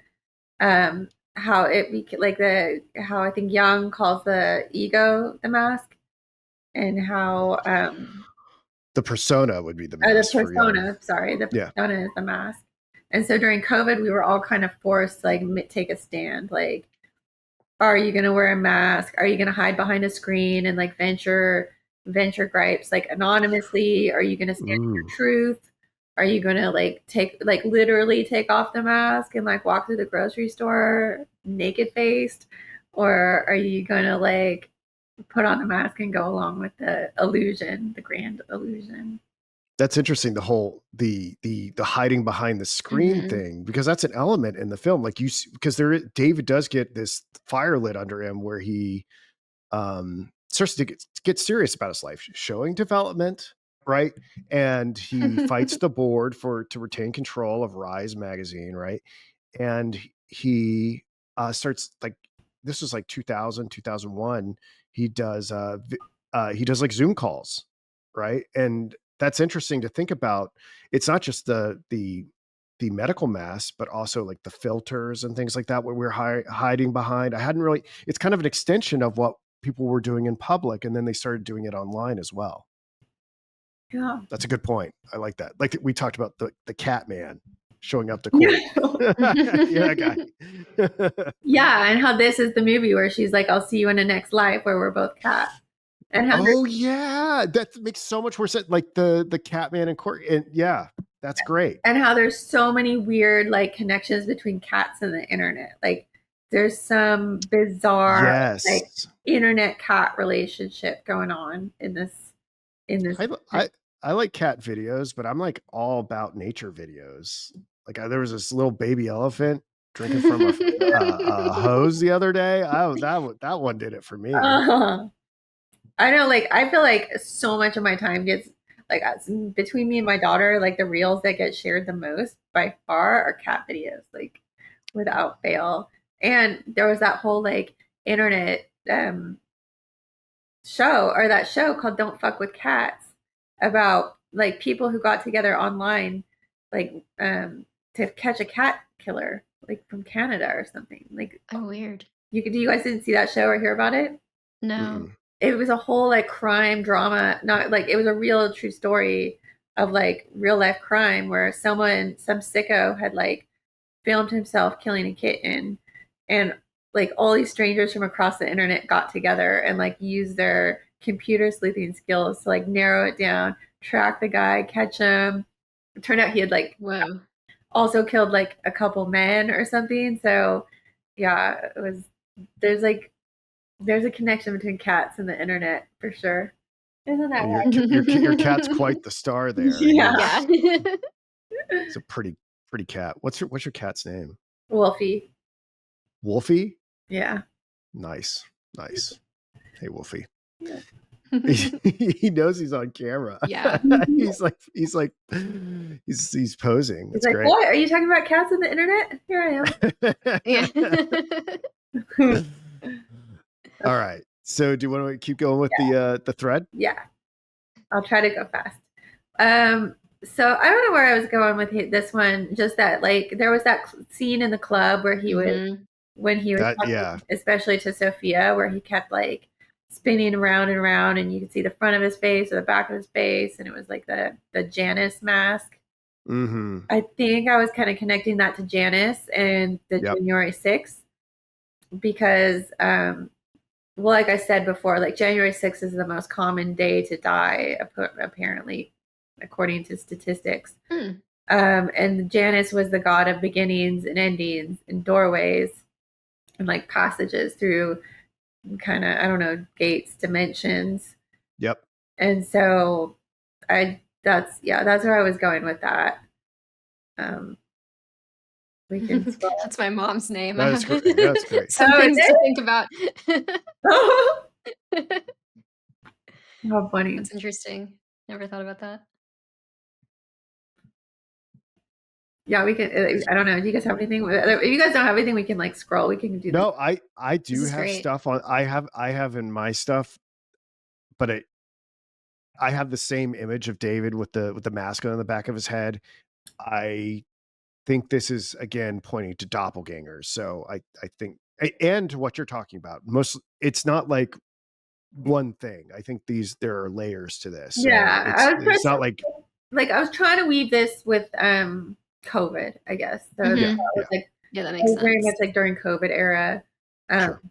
How it like how I think Young calls the ego the mask, and how the persona would be the mask. The persona is the mask. And so during COVID, we were all kind of forced to like take a stand. Like, are you going to wear a mask? Are you going to hide behind a screen and like venture gripes like anonymously? Are you going to stand for your truth? Are you going to like literally take off the mask and like walk through the grocery store naked faced? Or are you going to like put on the mask and go along with the illusion, the grand illusion? That's interesting. The whole, the hiding behind the screen thing, because that's an element in the film. Like because David does get this fire lit under him where he, starts to get serious about his life, showing development, right? And he fights the board to retain control of Rise magazine, right? And he starts like, this was like 2001. He does like Zoom calls, right? And that's interesting to think about. It's not just the medical masks, but also like the filters and things like that, where we're hiding behind. It's kind of an extension of what people were doing in public, and then they started doing it online as well. Yeah, that's a good point. I like that. Like we talked about the cat man showing up to court. Yeah, that guy. Yeah, and how this is the movie where she's like, "I'll see you in the next life," where we're both cats. And how yeah, that makes so much more sense. Like the cat man and court, and yeah, that's great. And how there's so many weird like connections between cats and the internet. Like there's some bizarre like internet cat relationship going on in this. I like cat videos, but I'm like all about nature videos. Like there was this little baby elephant drinking from a hose the other day. That one did it for me. I know, like I feel like so much of my time gets like between me and my daughter, like the reels that get shared the most by far are cat videos, like without fail. And there was that whole like internet show called Don't Fuck with Cats about like people who got together online like to catch a cat killer like from Canada or something. Like, oh, weird. You guys didn't see that show or hear about it? No. It was a whole like crime drama, not like it was a real true story of like real life crime where some sicko had like filmed himself killing a kitten, and like all these strangers from across the internet got together and like used their computer sleuthing skills to like narrow it down, track the guy, catch him. It turned out he had like also killed like a couple men or something. So yeah, there's a connection between cats and the internet for sure. Isn't that right? Your cat's quite the star there. Yeah. It's a pretty cat. What's your cat's name? Wolfie. Wolfie? Yeah. Nice. Hey, Wolfie. Yeah. He knows he's on camera. Yeah. he's posing. He's It's like, great. "What? Are you talking about cats on the internet? Here Yeah. I am." All right. So do you want to keep going with the thread? Yeah, I'll try to go fast. So I don't know where I was going with this one. Just that, like, there was that scene in the club where he was Mhm. when he was talking, especially to Sophia, where he kept like spinning around and around, and you could see the front of his face or the back of his face, and it was like the Janice mask. Mm-hmm. I think I was kind of connecting that to Janice and the January 6th because, well, like I said before, like January 6th is the most common day to die, apparently, according to statistics. And Janus was the god of beginnings and endings and doorways and like passages through kind of, I don't know, gates, dimensions. Yep. And so that's where I was going with that. We can scroll. That's my mom's name. That's great. That's great. Some things to think about. How funny. That's interesting. Never thought about that. Yeah, we can. I don't know. Do you guys have anything? If you guys don't have anything, we can like scroll. We can do. No, I do have great. stuff on. I have in my stuff, but I have the same image of David with the mask on the back of his head. I think this is again pointing to doppelgangers. So I think, and what you're talking about, it's not like one thing. I think there are layers to this. So yeah, it's not like I was trying to weave this with COVID, I guess. So Mhm. yeah, that makes sense. Very much like during COVID era. Sure.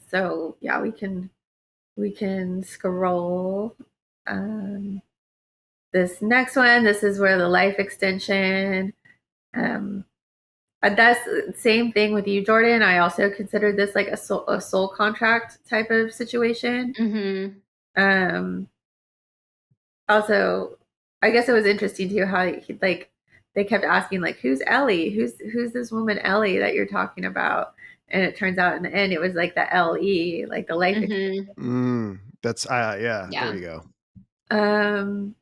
So yeah, we can scroll. This next one, this is where the life extension. That's the same thing with you, Jordan. I also considered this like a soul contract type of situation. Mm-hmm. Also, I guess it was interesting too how like they kept asking like, "Who's Ellie? Who's this woman Ellie that you're talking about?" And it turns out in the end it was like the LE, like the life. That's yeah. There you go.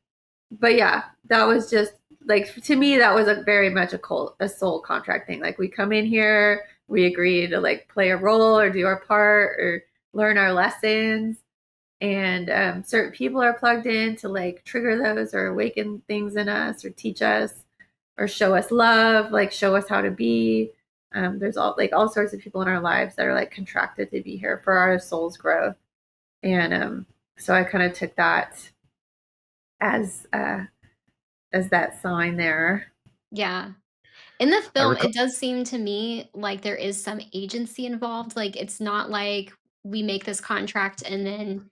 But yeah, that was just like, to me, that was very much a soul contract thing. Like, we come in here, we agree to like play a role or do our part or learn our lessons, and certain people are plugged in to like trigger those or awaken things in us or teach us or show us love, like show us how to be. There's all sorts of people in our lives that are like contracted to be here for our soul's growth, and so I kind of took that as that sign there. Yeah. In the film, it does seem to me like there is some agency involved. Like, it's not like we make this contract and then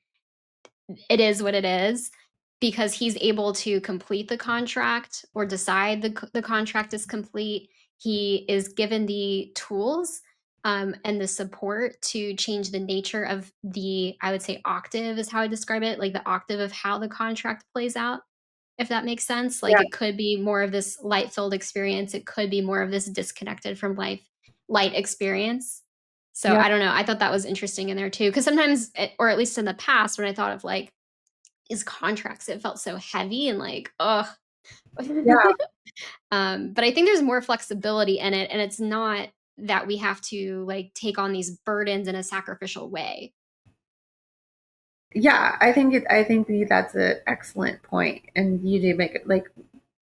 it is what it is, because he's able to complete the contract or decide the contract is complete. He is given the tools and the support to change the nature of I would say, octave is how I describe it, like the octave of how the contract plays out, if that makes sense. Like, Yeah. it could be more of this light-filled experience. It could be more of this disconnected from light experience. So, Yeah. I don't know. I thought that was interesting in there too, because sometimes, or at least in the past, when I thought of like his contracts, it felt so heavy and like, ugh. Yeah. But I think there's more flexibility in it, and it's not that we have to like take on these burdens in a sacrificial way. Yeah, I think that's an excellent point, and you do make it like,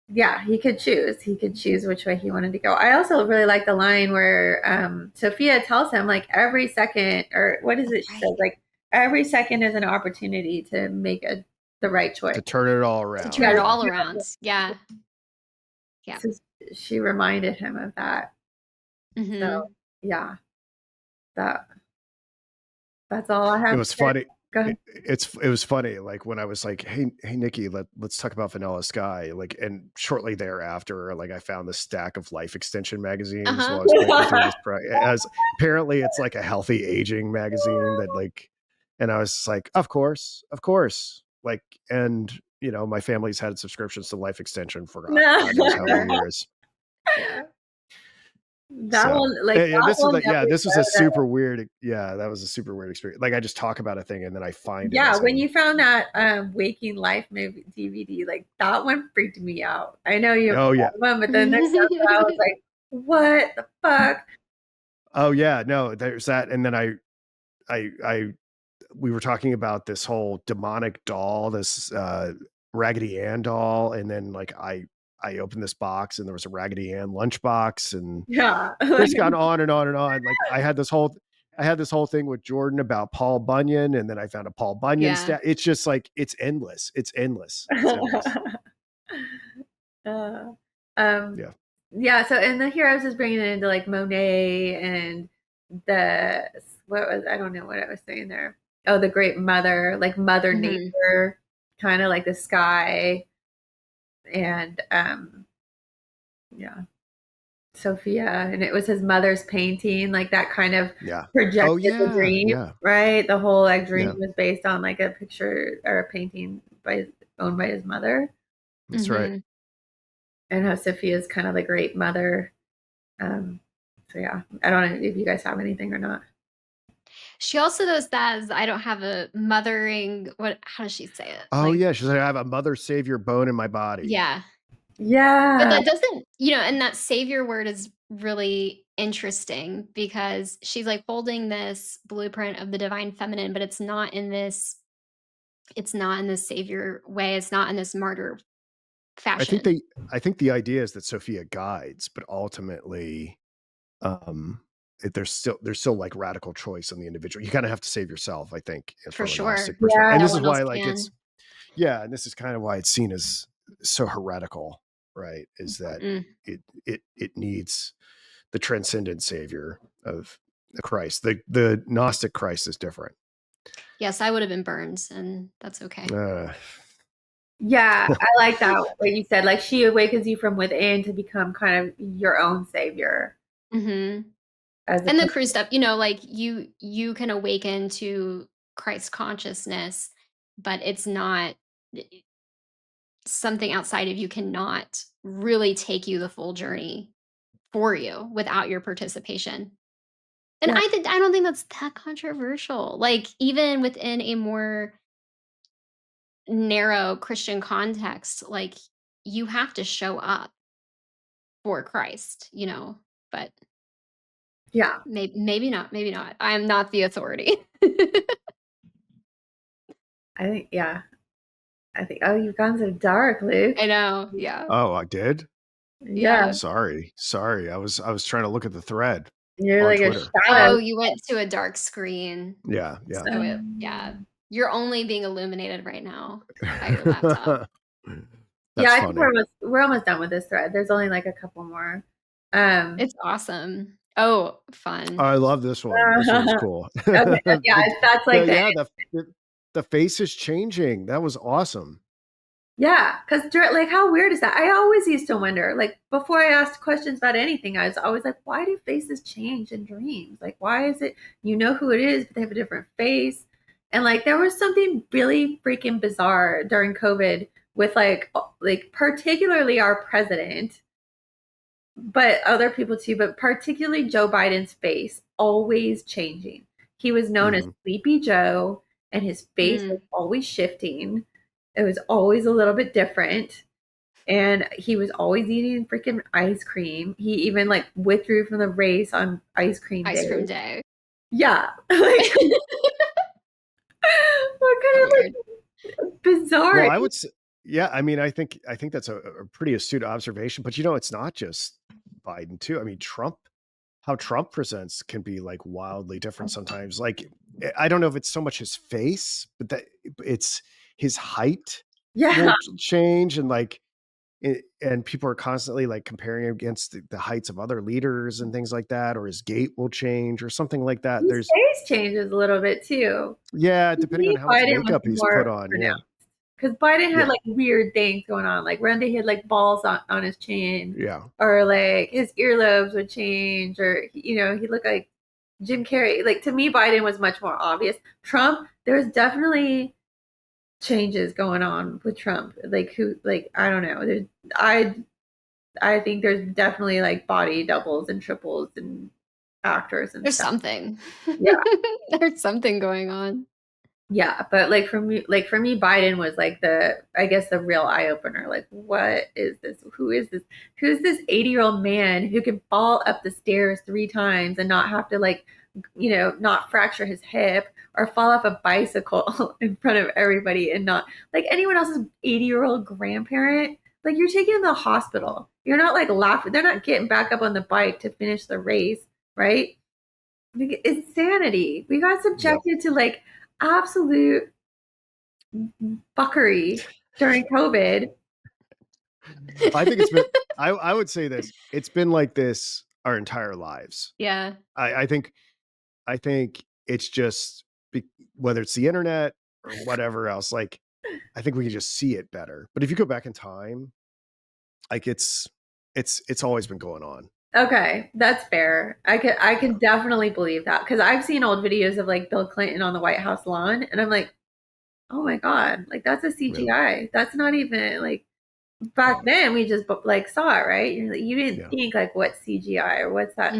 yeah, he could choose which way he wanted to go. I also really like the line where Sophia tells him like every second, or what is it she says, like every second is an opportunity to make the right choice, to turn it all around. To turn it all around. Yeah. Yeah. So she reminded him of that. Mm-hmm. So yeah, that's all I have. It was funny. Go ahead. It was funny, like when I was like, hey Nikki, let's talk about Vanilla Sky, like, and shortly thereafter, like I found this stack of life extension magazines while I was going through this as apparently it's like a healthy aging magazine that like, and I was like, of course, like, and you know, my family's had subscriptions to life extension for God knows how many years. That So, one, like, yeah, that this is one like, yeah, never this was a showed up. super weird, yeah, that was a super weird experience. Like, I just talk about a thing and then I find it Yeah, as when I'm, you found that Waking Life movie DVD, like that one freaked me out. I know you have oh yeah, a lot of them, but then there's stuff that I was like, what the fuck? oh yeah, no, there's that, and then I we were talking about this whole demonic doll, this Raggedy Ann doll, and then like I opened this box and there was a Raggedy Ann lunchbox, and Yeah. it's gone on and on and on. Like I had this whole thing with Jordan about Paul Bunyan, and then I found a Paul Bunyan Yeah. stat. It's just like it's endless. It's endless. It's endless. Uh, um, Yeah. yeah, so and the heroes is bringing it into like Monet and the what was I don't know what I was saying there. Oh, the Great Mother, like Mother Mhm. Nature, kind of like the sky, and yeah, Sophia, and it was his mother's painting, like that kind of Yeah. Oh projected the yeah. dream, Yeah. right? The whole like dream Yeah. was based on like a picture or a painting by owned by his mother, That's right. Mhm. and how Sophia's kind of the great mother. Um, so yeah, I don't know if you guys have anything or not. She also though says, "I don't have a mothering" what how does she say it? Oh Like yeah. She's like, I have a mother savior bone in my body. yeah. But Yeah, that doesn't and that savior word is really interesting because she's, like, holding this blueprint of the divine feminine, but it's not in this savior way, it's not in this martyr I think fashion. they I think the idea is that Sophia guides, but ultimately um there's still like radical choice on the individual. You kind of have to save yourself, I think, For from a sure. Gnostic perspective. yeah, And No this is one else why like it's can. yeah, and this is kind of why it's seen as so heretical, right? Is that Mm. it needs the transcendent savior of the Christ. The Gnostic Christ is different. Yes, I would have been burned, and that's okay. Uh, yeah. I like that what you said. Like she awakens you from within to become kind of your own savior, Mhm. as And the opposed. crew stuff, like, you can awaken to Christ consciousness, but it's not something outside of you cannot really take you the full journey for you without your participation. And Yeah, I don't think that's that controversial. Like, even within a more narrow Christian context, like, you have to show up for Christ, but yeah. maybe not, maybe not. I'm not the authority. I think yeah. I think. Oh, you've gone so dark, Luke. I know, yeah, oh, I did. Yeah, yeah. Sorry. I was trying to look at the thread you're on like a Twitter. shadow. Oh, you went to a dark screen. Yeah, yeah. So yeah. Um, You're only being illuminated right now by your laptop. yeah, That's I think funny. we're almost done with this thread. There's only like a couple more. Um, It's awesome. Oh, fun. I love this one. This one's cool. okay, yeah, that's like the Yeah, the face is changing. That was awesome. yeah, because like how weird is that? I always used to wonder, like before I asked questions about anything, I was always like, why do faces change in dreams? Like, why is it you know who it is, but they have a different face? And like there was something really freaking bizarre during COVID with like particularly our president, but other people too, but particularly Joe Biden's face always changing. He was known as Mhm. Sleepy Joe, and his face was Mm. always shifting. It was always a little bit different. And he was always eating freaking ice cream. He even like withdrew from the race on ice cream Ice cream day. day. Yeah. Like what So kind of weird. like bizarre. Well, I would say, yeah, I mean, I think that's a pretty astute observation, but it's not just Biden too. I mean, how Trump presents can be like wildly different sometimes. Like, I don't know if it's so much his face, but that it's his height Yeah. will change, and like, and people are constantly like comparing him against the heights of other leaders and things like that, or his gait will change or something like that. His There's, face changes a little bit too. yeah, To depending on me, how much Biden was makeup he's put more on. Yeah. pronounced. Because Biden had Yeah. like weird things going on. Like one day he had like balls on his chin, Yeah. or like his earlobes would change, or he looked like Jim Carrey. Like to me, Biden was much more obvious. Trump, there's definitely changes going on with Trump. Like who, like I don't know. I I think there's definitely like body doubles and triples and actors and There's stuff. something. Yeah. There's something going on. Yeah, but like for me, Biden was like I guess the real eye opener. Like, what is this? Who is this? Who's this 80-year-old man who can fall up the stairs 3 times and not have to like, not fracture his hip or fall off a bicycle in front of everybody and not like anyone else's 80-year-old grandparent? Like, you're taking them to the hospital. You're not like laughing. They're not getting back up on the bike to finish the race, right? Like, insanity. We got Yep. subjected to like absolute fuckery during COVID. I think it's been. I would say this. It's been like this our entire lives. Yeah. I think. I think it's just whether it's the internet or whatever else. Like, I think we can just see it better. But if you go back in time, like it's always been going on. Okay, that's fair. I can definitely believe that because I've seen old videos of like Bill Clinton on the White House lawn, and I'm like, oh my God, like that's a Yeah. CGI. That's not even like back then we just like saw it, right? You didn't think like what's CGI or what's that.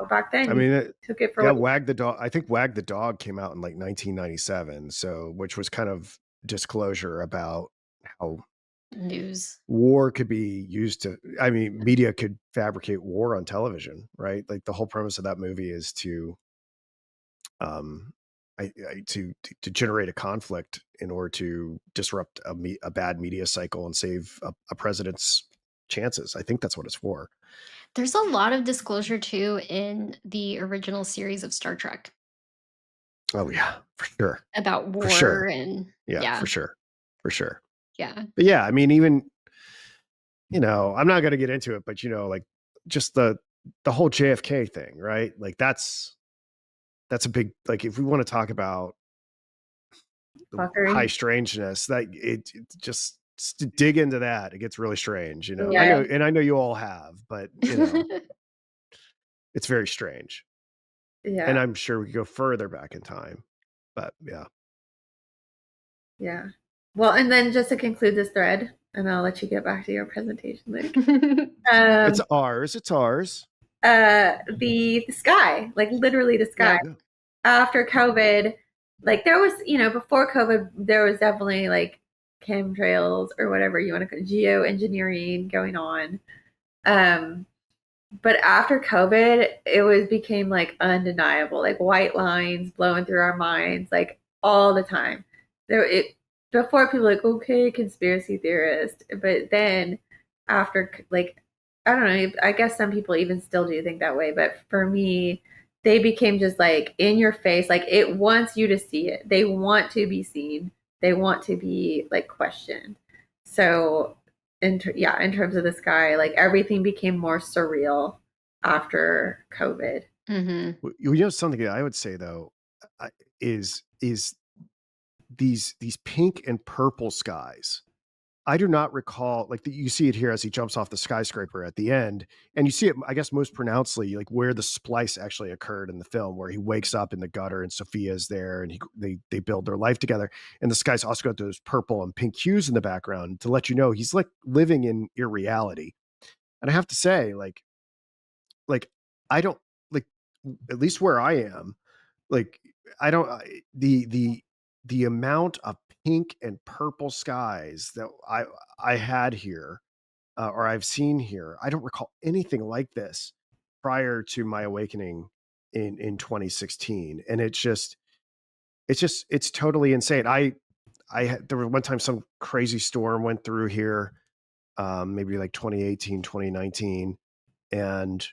Back then I you mean, took it for yeah, what Wag the Dog. I think Wag the Dog came out in like 1997, so which was kind of disclosure about how News. war could be used to. I mean, media could fabricate war on television, right? Like the whole premise of that movie is to, um, to generate a conflict in order to disrupt a bad media cycle and save a president's chances. I think that's what it's for. There's a lot of disclosure too in the original series of Star Trek Oh yeah, for sure. about For war sure. and Yeah, yeah. for sure. For sure. Yeah. But yeah, I mean, even, I'm not going to get into it, but like just the whole JFK thing, right? Like that's a big, like, if we want to talk about the high fuckery. strangeness, that it just to dig into that, it gets really strange, I Yeah, know, and I know you all have, but it's very strange. And yeah, I'm sure we could go further back in time, but yeah. yeah. Well, and then just to conclude this thread, and I'll let you get back to your presentation, Luke. It's ours. It's ours. The sky, like literally the sky. Yeah. After COVID, like there was, before COVID, there was definitely like chemtrails or whatever you want to call it, geoengineering going on. Um, but after COVID, became like undeniable, like white lines blowing through our minds, like all the time. Before people were like, okay, conspiracy theorist, but then after like I don't know, I guess some people even still do think that way, but for me, they became just like in your face, like it wants you to see it. They want to be seen. They want to be like questioned. So in terms of the sky, like everything became more surreal after COVID. Something that I would say though, is these pink and purple skies. I do not recall, like, you see it here as he jumps off the skyscraper at the end, and you see it, I guess, most pronouncedly, like where the splice actually occurred in the film, where he wakes up in the gutter and Sophia's there, and they build their life together, and the sky's also got those purple and pink hues in the background to let you know he's like living in irreality. And I have to say, like I don't like, at least where I am, like I don't the amount of pink and purple skies that I had here, or I've seen here. I don't recall anything like this prior to my awakening in 2016, and it's totally insane. There was one time some crazy storm went through here, maybe like 2018, 2019, and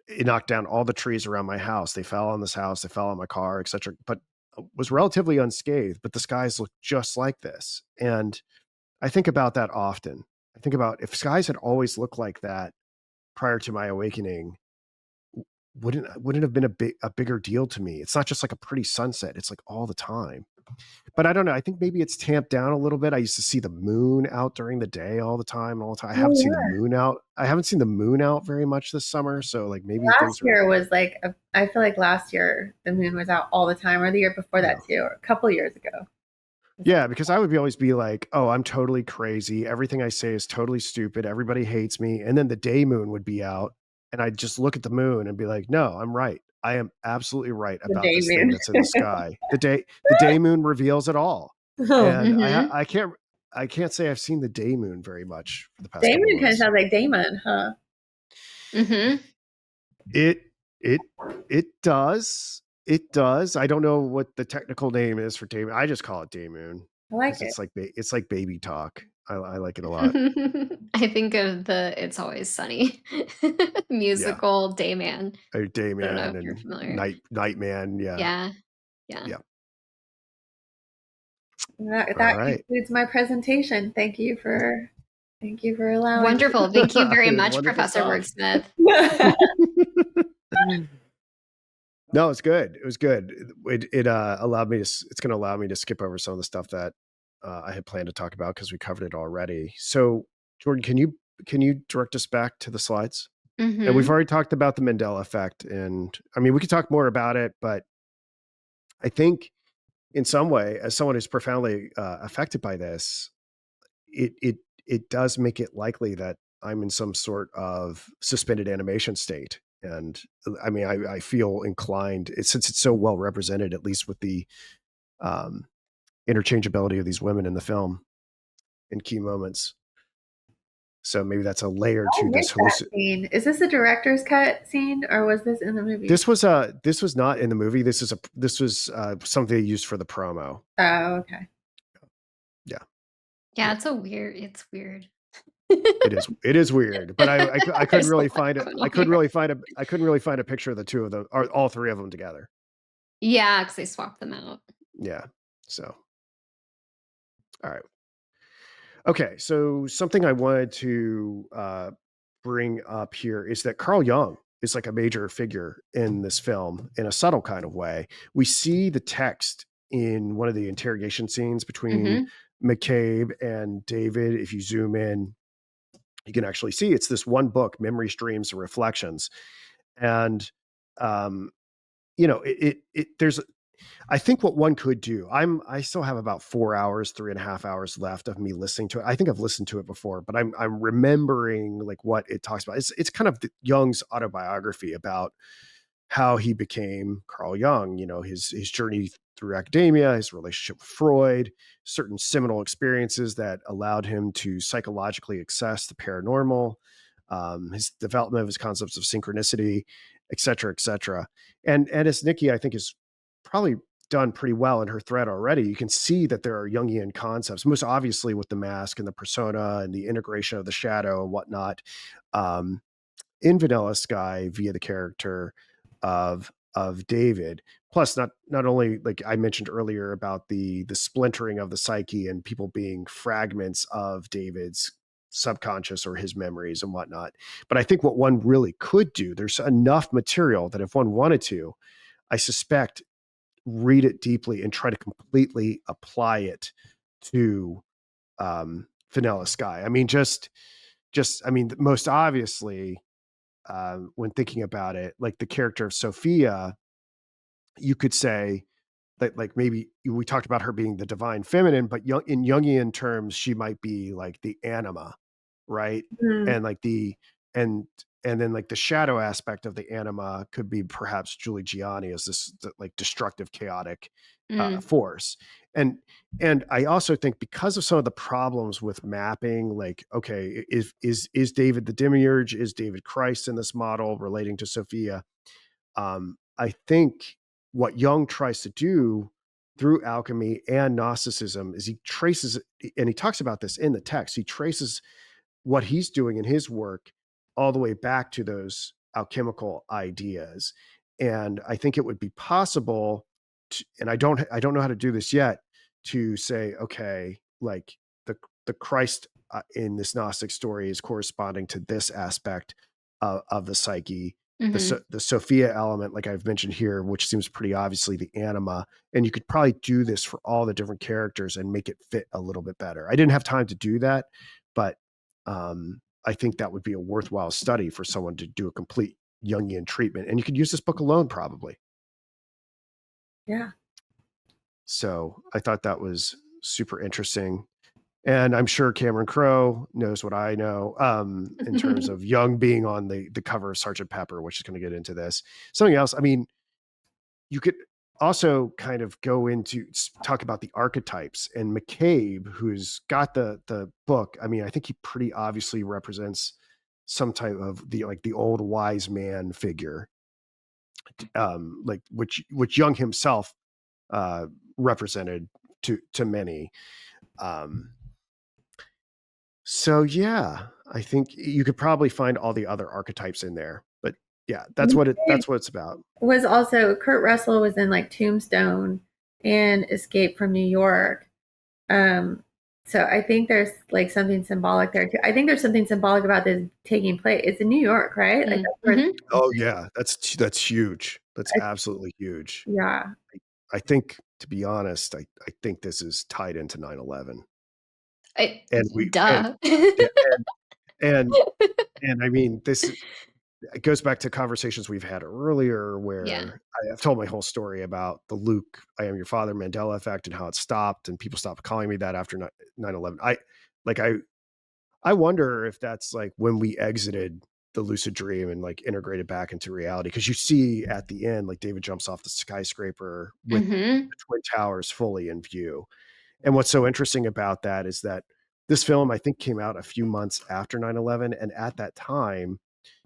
it knocked down all the trees around my house. They fell on this house, they fell on my car, etc. But was relatively unscathed. But the skies look just like this, and I think about that often. I think about if skies had always looked like that prior to my awakening, wouldn't have been a bigger deal to me. It's not just like a pretty sunset; it's like all the time. But I don't know. I think maybe it's tamped down a little bit. I used to see the moon out during the day all the time, all the time. I haven't Oh, seen the moon out. I haven't seen the moon out very much this summer. So like maybe things last are. year was like I feel like last year the moon was out all the time, or the year before Yeah. that too, or a couple years ago. Yeah, because I would always be like, "Oh, I'm totally crazy. Everything I say is totally stupid. Everybody hates me." And then the day moon would be out, and I'd just look at the moon and be like, "No, I'm right. I am absolutely right The about day this thing moon. that's in the sky." The day moon reveals it all. Oh, And Mhm. I can't say I've seen the day moon very much for the past couple Damon kind of months. sounds like Damon, huh? Mhm. It it it does. It does. I don't know what the technical name is for day moon. I just call it day moon I like because it. it's like baby talk. I like it a lot. I think of the It's Always Sunny Yeah. musical Dayman. I don't know Dayman if you're and familiar. Nightman. Yeah. Yeah, yeah. Yeah. All That right. concludes my presentation. Thank you for allowing Wonderful. Thank you very It was much, wonderful Professor stuff. Wordsmith. me. No, it's good. It was good. It allowed me to. It's going to allow me to skip over some of the stuff that I had planned to talk about because we covered it already. So, Jordan, can you direct us back to the slides? And we've Mhm. already talked about the Mandela effect, and I mean we could talk more about it, but I think in some way, as someone who's profoundly affected by this, it it it does make it likely that I'm in some sort of suspended animation state. And I mean, I feel inclined since it's so well represented, at least with the um, interchangeability of these women in the film in key moments. So maybe that's a layer I to this missed that hallucin. scene. Is this a director's cut scene or was this in the movie? This was not in the movie. This was something they used for the promo. Oh, okay. Yeah, Yeah, yeah. it's weird. It is weird, but I couldn't There's a really lot find it. going on here. I couldn't really find a picture of the two of them or all three of them together. Yeah, 'cause they swapped them out. Yeah. So, all right. Okay. So something I wanted to bring up here is that Carl Jung is like a major figure in this film in a subtle kind of way. We see the text in one of the interrogation scenes between Mhm. McCabe and David. If you zoom in, you can actually see it's this one book, Memories, Dreams, and Reflections. And um, there's I think what one could do, I still have about 4 hours, 3.5 hours left of me listening to it. I think I've listened to it before, but I'm remembering like what it talks about. It's kind of Jung's autobiography about how he became Carl Jung, his journey through academia, his relationship with Freud, certain seminal experiences that allowed him to psychologically access the paranormal, his development of his concepts of synchronicity, et cetera, et cetera. And as Nikki, I think, is probably done pretty well in her thread already, you can see that there are Jungian concepts, most obviously with the mask and the persona and the integration of the shadow and whatnot. Um, in Vanilla Sky via the character of David. Plus, not only like I mentioned earlier about the splintering of the psyche and people being fragments of David's subconscious or his memories and whatnot. But I think what one really could do, there's enough material that if one wanted to, I suspect read it deeply and try to completely apply it to Vanilla Sky. I mean, just I mean, most obviously, when thinking about it, like the character of Sophia, you could say that like maybe we talked about her being the divine feminine, but in Jungian terms, she might be like the anima, right? Mm, And like and and then like the shadow aspect of the anima could be perhaps Julie Gianni as this like destructive, chaotic Mm. force. And and I also think because of some of the problems with mapping, like okay, is David the demiurge? Is David Christ in this model relating to Sophia? I think what Jung tries to do through alchemy and Gnosticism is he traces, and he talks about this in the text, he traces what he's doing in his work all the way back to those alchemical ideas. And I think it would be possible to, and I don't know how to do this yet, to say, okay, like the Christ in this Gnostic story is corresponding to this aspect of the psyche. Mhm. The Sophia element, like I've mentioned here, which seems pretty obviously the anima, and you could probably do this for all the different characters and make it fit a little bit better. I didn't have time to do that, but I think that would be a worthwhile study for someone to do a complete Jungian treatment. And you could use this book alone, probably. yeah. So I thought that was super interesting. And I'm sure Cameron Crowe knows what I know in terms of Young being on the cover of Sergeant Pepper, which is going to get into this. Something else, I mean, you could also kind of go into talk about the archetypes, and McCabe, who's got the book. I mean, I think he pretty obviously represents some type of the old wise man figure, like which Young himself represented to many. So yeah, I think you could probably find all the other archetypes in there, but yeah, that's what it's about. Was also Kurt Russell was in like Tombstone and Escape from New York. So I think there's like something symbolic there too. I think there's something symbolic about this taking place. It's in New York, right? Like that's where Oh yeah, that's huge. That's absolutely huge. Yeah. I think, to be honest, I think this is tied into 9/11. And Duh. and I mean, this it goes back to conversations we've had earlier where I've told my whole story about the Luke, I am your father Mandela effect and how it stopped and people stopped calling me that after 9/11. I wonder if that's like when we exited the lucid dream and like integrated back into reality. Because you see at the end, like David jumps off the skyscraper with the Twin Towers fully in view. And what's so interesting about that is that this film, I think, came out a few months after 9/11. And at that time,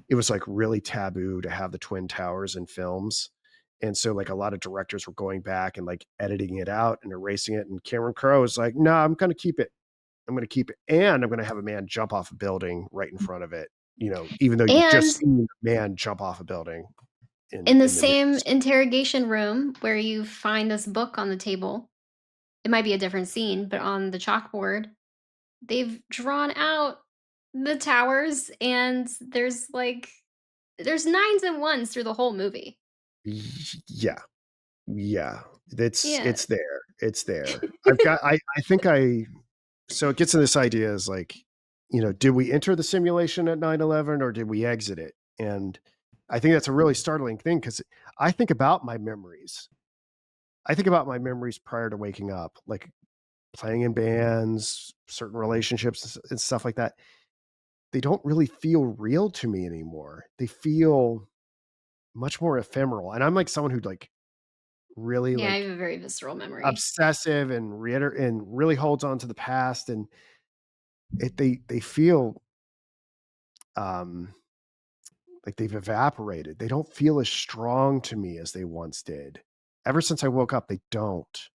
it was like really taboo to have the Twin Towers in films. And so like a lot of directors were going back and like editing it out and erasing it. And Cameron Crowe was like, no, I'm going to keep it. I'm going to keep it. And I'm going to have a man jump off a building right in front of it, even though you've just seen a man jump off a building. In the same interrogation room where you find this book on the table, it might be a different scene, but on the chalkboard, they've drawn out the towers and there's nines and ones through the whole movie. Yeah. It's there. It's there. So it gets to this idea is like, did we enter the simulation at 9/11 or did we exit it? And I think that's a really startling thing because I think about my memories. I think about my memories prior to waking up, like playing in bands, certain relationships and stuff like that. They don't really feel real to me anymore. They feel much more ephemeral. And I'm like someone who like really I like have a very visceral memory. obsessive and really holds on to the past, and they feel like they've evaporated. They don't feel as strong to me as they once did. Ever since I woke up, they don't.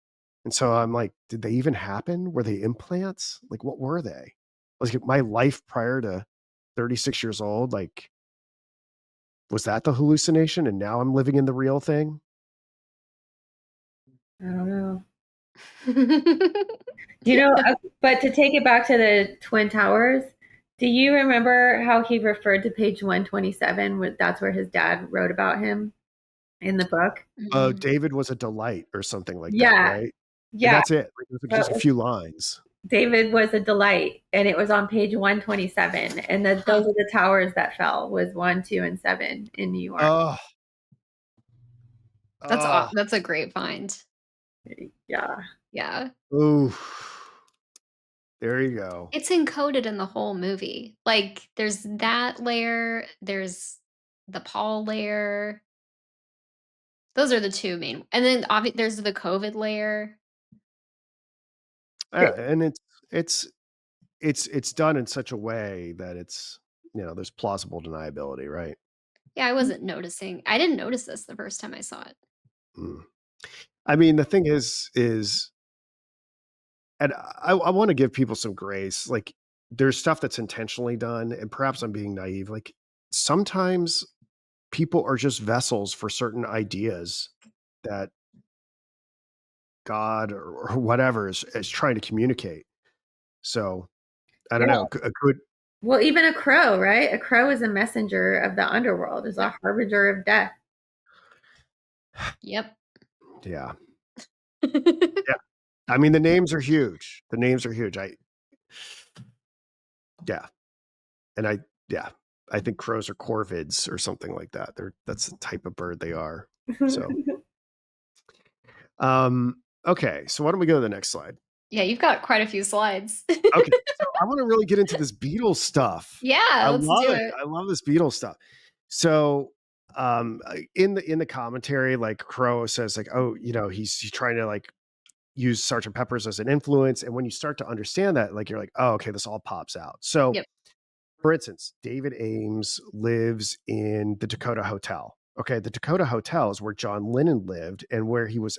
And so I'm like, did they even happen? Were they implants? Like, what were they? Like my life prior to 36 years old, like, was that the hallucination? And now I'm living in the real thing? I don't know. But to take it back to the Twin Towers, do you remember how he referred to page 127? That's where his dad wrote about him in the book. David was a delight or something like that, right? Yeah. And that's it. Like, just a few lines. David was a delight, and it was on page 127. And those are the towers that fell, was 1, 2, and 7 in New York. Oh. That's a great find. Yeah. Ooh. There you go. It's encoded in the whole movie. Like, there's that layer, there's the Paul layer. Those are the two main, and then there's the COVID layer. And it's done in such a way that it's, there's plausible deniability, right? Yeah, I wasn't noticing. I didn't notice this the first time I saw it. I mean, the thing is, and I want to give people some grace. Like, there's stuff that's intentionally done, and perhaps I'm being naive. Like, sometimes people are just vessels for certain ideas that God or whatever is trying to communicate. So I don't know. Well, even a crow, right? A crow is a messenger of the underworld, is a harbinger of death. Yep. Yeah. Yeah. I mean, the names are huge. And I think crows are corvids or something like that. That's the type of bird they are. So, okay. So why don't we go to the next slide? Yeah, you've got quite a few slides. Okay, so I want to really get into this Beatles stuff. Yeah, I let's love do it. it. I love this Beatles stuff. So in the commentary, like Crow says, like, oh, he's trying to like use Sergeant Pepper's as an influence. And when you start to understand that, like, you're like, oh, okay, this all pops out. So Yep. for instance, David Ames lives in the Dakota Hotel. Okay, the Dakota Hotel is where John Lennon lived and where he was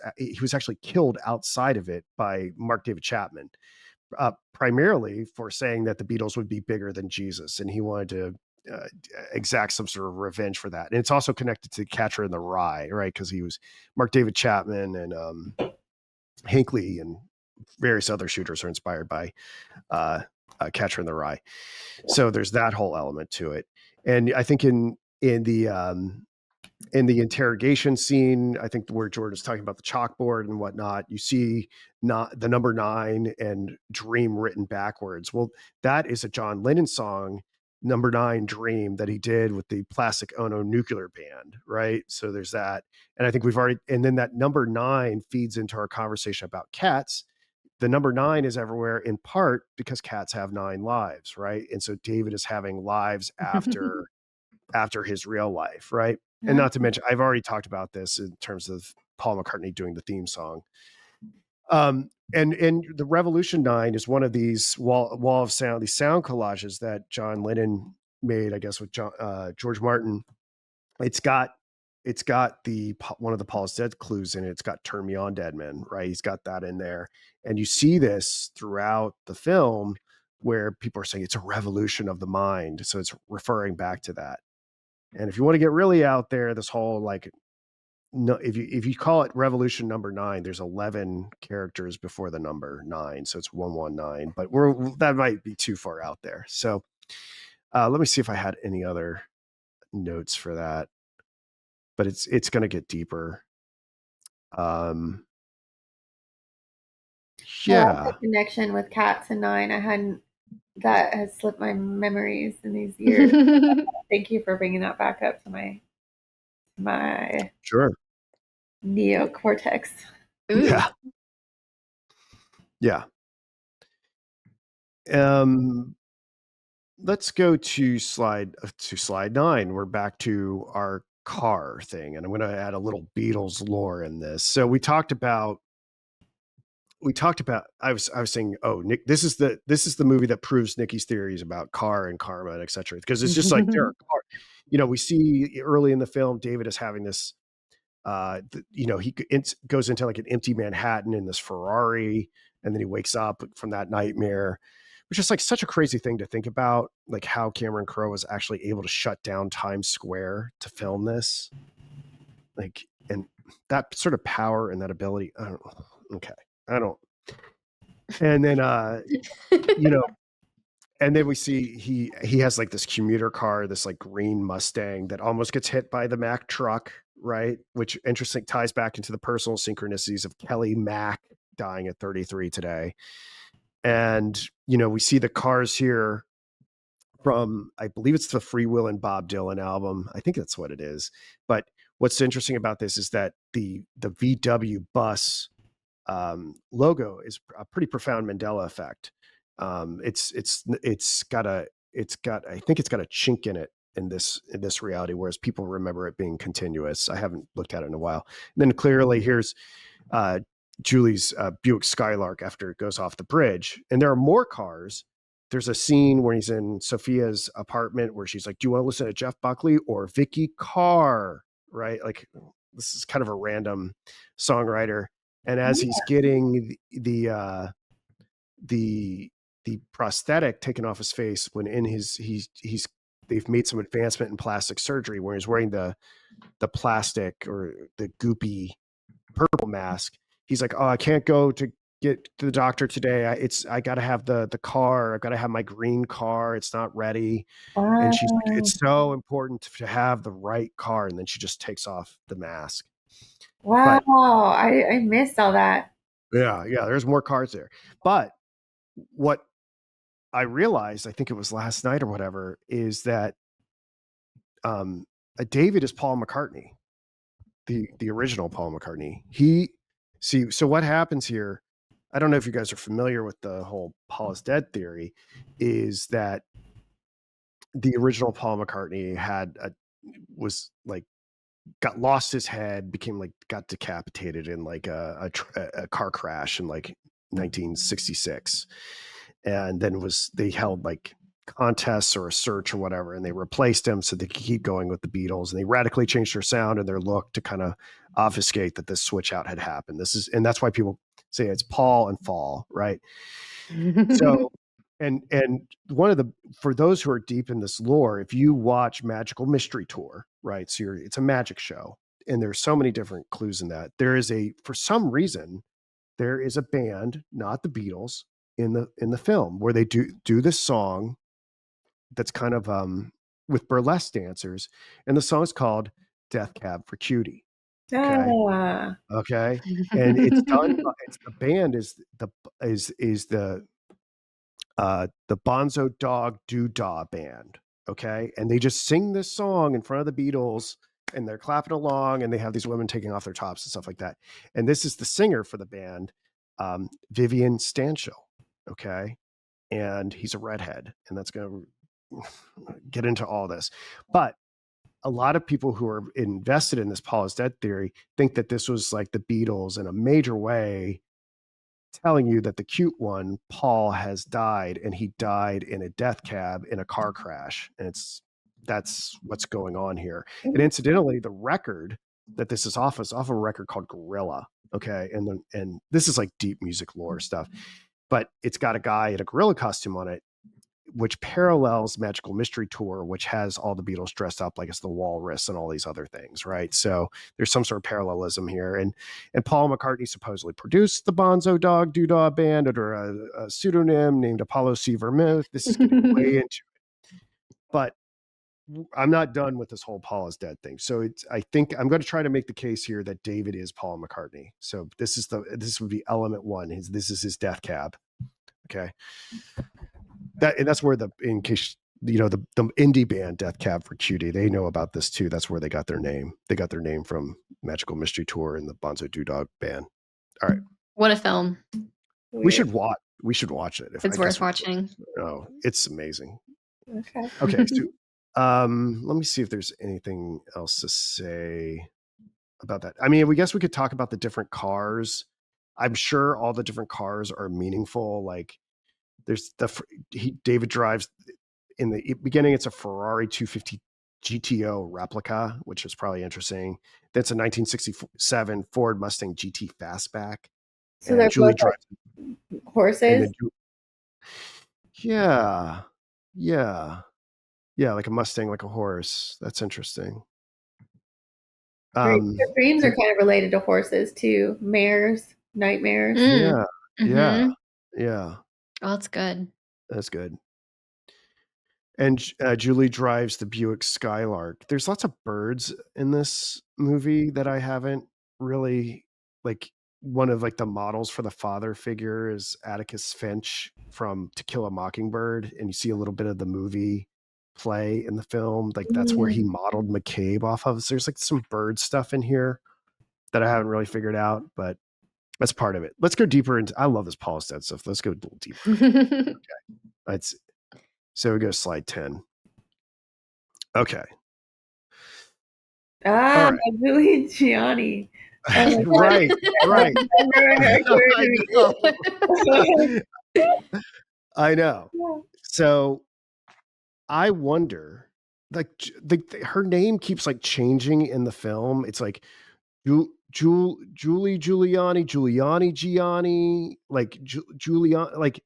actually killed outside of it by Mark David Chapman, primarily for saying that the Beatles would be bigger than Jesus, and he wanted to exact some sort of revenge for that. And it's also connected to Catcher in the Rye, right? Because he was Mark David Chapman and Hinckley and various other shooters are inspired by Catcher in the Rye. So there's that whole element to it. And I think in the interrogation scene, I think where Jordan's talking about the chalkboard and whatnot, you see not the number 9 and Dream written backwards. Well, that is a John Lennon song, Number 9 Dream, that he did with the Plastic Ono Nuclear Band, right? So there's that. And I think and then that number 9 feeds into our conversation about cats. The number 9 is everywhere in part because cats have 9 lives, right? And so David is having lives after his real life, right? And Yeah. not to mention, I've already talked about this in terms of Paul McCartney doing the theme song. And the Revolution 9 is one of these wall of sound, these sound collages that John Lennon made, I guess, with George Martin. It's got the one of the Paul's Dead clues in it. It's got "Turn Me On, Dead Man," right? He's got that in there, and you see this throughout the film where people are saying it's a revolution of the mind. So it's referring back to that. And if you want to get really out there, this whole like, no, if you call it Revolution number 9, there's 11 characters before the number 9, so it's 119. But that might be too far out there. So let me see if I had any other notes for that. But it's going to get deeper. Yeah, The connection with cats and 9, I hadn't. That has slipped my memories in these years. Thank you for bringing that back up to my sure. neocortex. Ooh. Yeah. Yeah. Let's go to slide 9. We're back to our car thing, and I'm going to add a little Beatles lore in this. So we talked about I was saying, oh, Nick, this is the movie that proves Nikki's theories about car and karma and etc. Because it's just like there are we see early in the film David is having this he goes into like an empty Manhattan in this Ferrari, and then he wakes up from that nightmare, which is like such a crazy thing to think about, like how Cameron Crowe was actually able to shut down Times Square to film this, like, and that sort of power and that ability. And then and then we see he has like this commuter car, this like green Mustang that almost gets hit by the Mack truck, right? Which interesting ties back into the personal synchronicities of Kelly Mack dying at 33 today. And we see the cars here from, I believe it's the Free Will and Bob Dylan album. I think that's what it is. But what's interesting about this is that the VW bus logo is a pretty profound Mandela effect. It's got I think it's got a chink in it in this reality, whereas people remember it being continuous. I haven't looked at it in a while. And then clearly here's Julie's Buick Skylark after it goes off the bridge, and there are more cars. There's a scene where he's in Sophia's apartment where she's like, "Do you want to listen to Jeff Buckley or Vicky Carr?" Right? Like, this is kind of a random songwriter. And as he's getting the prosthetic taken off his face, when in they've made some advancement in plastic surgery where he's wearing the plastic or the goopy purple mask. He's like, "Oh, I can't go to get to the doctor today. I got to have the car. I've got to have my green car. It's not ready." And she's like, "It's so important to have the right car." And then she just takes off the mask. Wow, I missed all that. Yeah, there's more cars there. But what I realized, I think it was last night or whatever, is that David is Paul McCartney, the original Paul McCartney. So what happens here? I don't know if you guys are familiar with the whole Paul is dead theory, is that the original Paul McCartney was like got lost his head, became like got decapitated in like a car crash in like 1966, and then they held like contests or a search or whatever, and they replaced him so they could keep going with the Beatles, and they radically changed their sound and their look to kind of obfuscate that this switch out had happened. And that's why people say it's Paul and Fall, right? So, and one of the, for those who are deep in this lore, if you watch Magical Mystery Tour, right? So it's a magic show, and there's so many different clues in that. For some reason, there is a band, not the Beatles, in the film where they do this song that's kind of with burlesque dancers, and the song is called Death Cab for Cutie. Okay. Ah. Okay. And it's done by, it's the band is the Bonzo Dog Doodah Band. Okay. And they just sing this song in front of the Beatles, and they're clapping along, and they have these women taking off their tops and stuff like that. And this is the singer for the band, Vivian Stanshall. Okay. And he's a redhead, and that's going to get into all this. But a lot of people who are invested in this Paul is dead theory think that this was like the Beatles in a major way telling you that the cute one, Paul, has died, and he died in a death cab in a car crash. And that's what's going on here. And incidentally, the record that this is off a record called Gorilla. Okay. And this is like deep music lore stuff, but it's got a guy in a gorilla costume on it, which parallels Magical Mystery Tour, which has all the Beatles dressed up like it's the Walrus and all these other things, right? So there's some sort of parallelism here. And Paul McCartney supposedly produced the Bonzo Dog Doodah Band under a pseudonym named Apollo C. Vermouth. This is getting way into it. But I'm not done with this whole Paul is dead thing. So I think I'm going to try to make the case here that David is Paul McCartney. So this would be element one. This is his death cab. Okay. That's where in case you know, the indie band Death Cab for Cutie, they know about this too. That's where they got their name. They got their name from Magical Mystery Tour and the Bonzo Doodah Band. All right. What a film. Weird. We should watch it. It's worth watching. Oh, it's amazing. Okay. Okay. So, let me see if there's anything else to say about that. I mean, we guess we could talk about the different cars. I'm sure all the different cars are meaningful. Like, there's David drives in the beginning. It's a Ferrari 250 GTO replica, which is probably interesting. That's a 1967 Ford Mustang GT Fastback. So they're Julie drives horses. Yeah, like a Mustang, like a horse. That's interesting. Your dreams are kind of related to horses too. Mares, nightmares. Yeah, yeah. Oh, that's good. That's good. And Julie drives the Buick Skylark. There's lots of birds in this movie that I haven't really, like, one of like the models for the father figure is Atticus Finch from To Kill a Mockingbird, and you see a little bit of the movie play in the film. Like, that's where he modeled McCabe off of. So there's like some bird stuff in here that I haven't really figured out, but that's part of it. Let's go deeper into. I love this Paul is dead stuff. Let's go a little deeper. Okay. So we go to slide 10. Okay. Right. Julie Gianni. Right. I know. Yeah. So I wonder, like, her name keeps like changing in the film. It's like Giuliani, Gianni, like Giuliani, like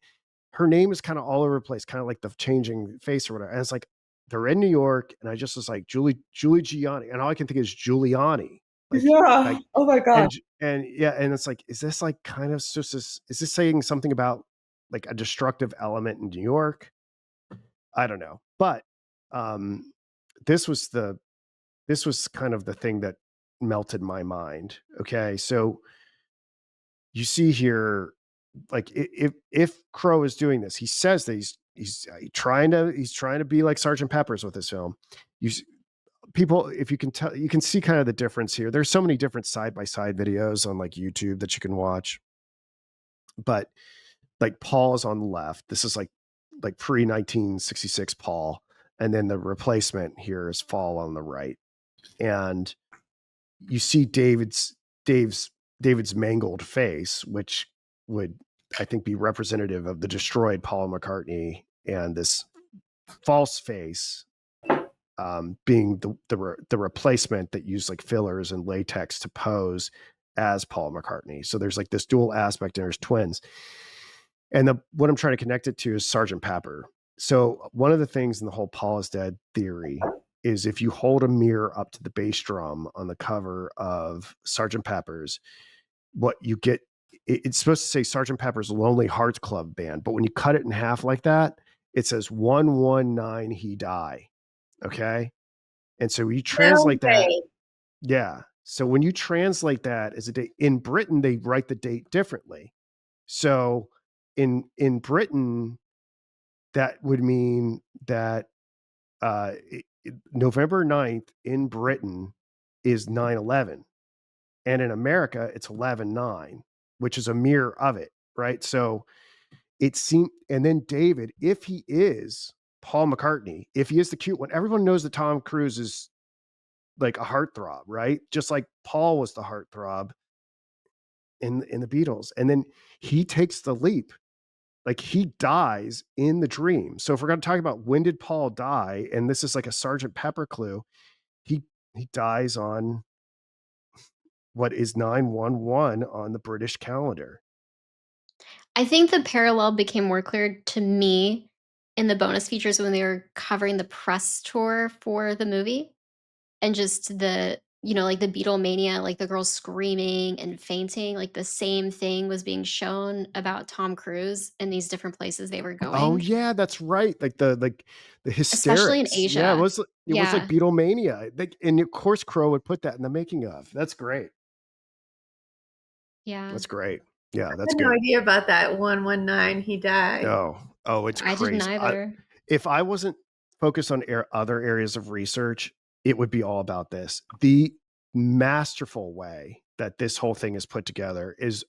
her name is kind of all over the place, kind of like the changing face or whatever. And it's like, they're in New York, and I just was like, Julie Gianni, and all I can think is Giuliani. Like, yeah. Oh my God. And it's like, is this like kind of just is this saying something about like a destructive element in New York? I don't know. But this was kind of the thing that melted my mind. Okay. So you see here, like, if Crow is doing this, he says that he's trying to be like Sergeant Pepper's with this film. People, if you can tell, you can see kind of the difference here. There's so many different side-by-side videos on like YouTube that you can watch. but like Paul is on the left. This is like pre 1966 Paul, and then the replacement here is Fall on the right, and you see Dave's David's mangled face, which would I think be representative of the destroyed Paul McCartney, and this false face being the replacement that used like fillers and latex to pose as Paul McCartney. So there's like this dual aspect, and there's twins. And what I'm trying to connect it to is Sergeant Pepper. So one of the things in the whole Paul is dead theory is if you hold a mirror up to the bass drum on the cover of Sergeant Pepper's, what you get, it's supposed to say Sergeant Pepper's Lonely Hearts Club Band, but when you cut it in half like that, it says 119 he die. Okay. And so you translate that. Yeah. So when you translate that as a date in Britain, they write the date differently. So in Britain, that would mean that November 9th in Britain is 9/11. And in America, it's 11/9, which is a mirror of it, right? So it seemed, and then David, if he is Paul McCartney, if he is the cute one, everyone knows that Tom Cruise is like a heartthrob, right? Just like Paul was the heartthrob in the Beatles. And then he takes the leap. Like he dies in the dream. So if we're going to talk about when did Paul die, and this is like a Sergeant Pepper clue, he dies on what is 9/11 on the British calendar. I think the parallel became more clear to me in the bonus features when they were covering the press tour for the movie, and just the like the Beatlemania, like the girls screaming and fainting, like the same thing was being shown about Tom Cruise in these different places they were Oh going, yeah, that's right. Like the especially in hysterics. Yeah, Asia. it was like Yeah, Beatlemania. And of course Crow would put that in the making of. That's great. yeah. That's great. Yeah, I that's had no good. idea about that 119 he died. Oh, it's I didn't crazy. either. If I wasn't focused on other areas of research, it would be all about this. The masterful way that this whole thing is put together is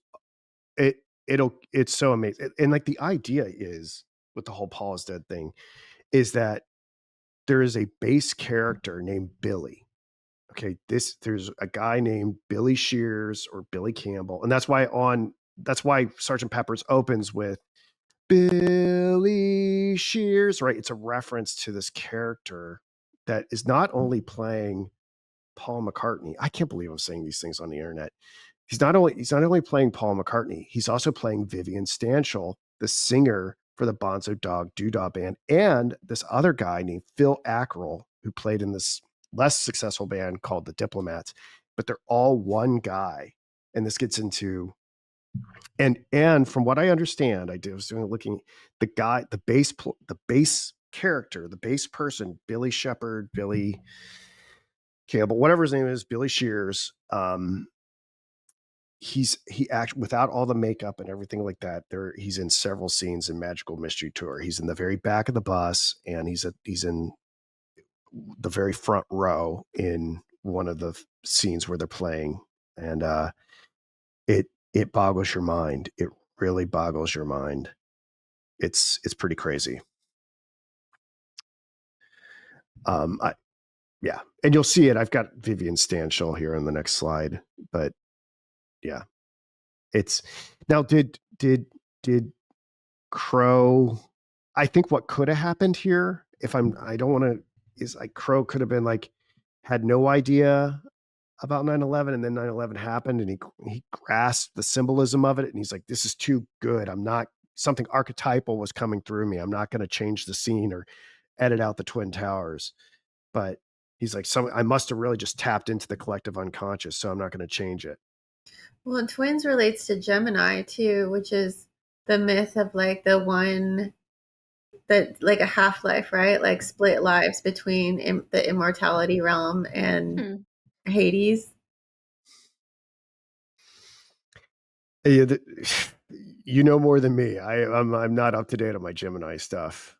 it's so amazing. And like the idea is with the whole Paul is dead thing is that there is a base character named Billy. Okay, there's a guy named Billy Shears or Billy Campbell, and that's why Sergeant Pepper's opens with Billy Shears, right? It's a reference to this character that is not only playing Paul McCartney. I can't believe I'm saying these things on the internet. He's not only playing Paul McCartney, he's also playing Vivian Stanshall, the singer for the Bonzo Dog Doodah Band, and this other guy named Phil Ackrell, who played in this less successful band called the Diplomats. But they're all one guy, and this gets into and from what I understand, was doing looking the guy, the bass character, the bass person, Billy Shepherd, Billy Campbell, whatever his name is, Billy Shears. He act without all the makeup and everything like that. He's in several scenes in Magical Mystery Tour. He's in the very back of the bus, and he's in the very front row in one of the scenes where they're playing, and it boggles your mind. It really boggles your mind. It's pretty crazy. Yeah, and you'll see it. I've got Vivian Stanshall here on the next slide, but yeah, it's now did Crow. I think what could have happened here, I don't want to, is like Crow could have been like had no idea about 9/11, and then 9/11 happened, and he grasped the symbolism of it, and he's like, this is too good. I'm not, something archetypal was coming through me. I'm not going to change the scene or edit out the Twin Towers. But he's like, I must have really just tapped into the collective unconscious, so I'm not going to change it. Well, and twins relates to Gemini too, which is the myth of like the one that like a half-life, right? Like split lives between the immortality realm and Hades. Yeah, you know more than me. I'm not up to date on my Gemini stuff.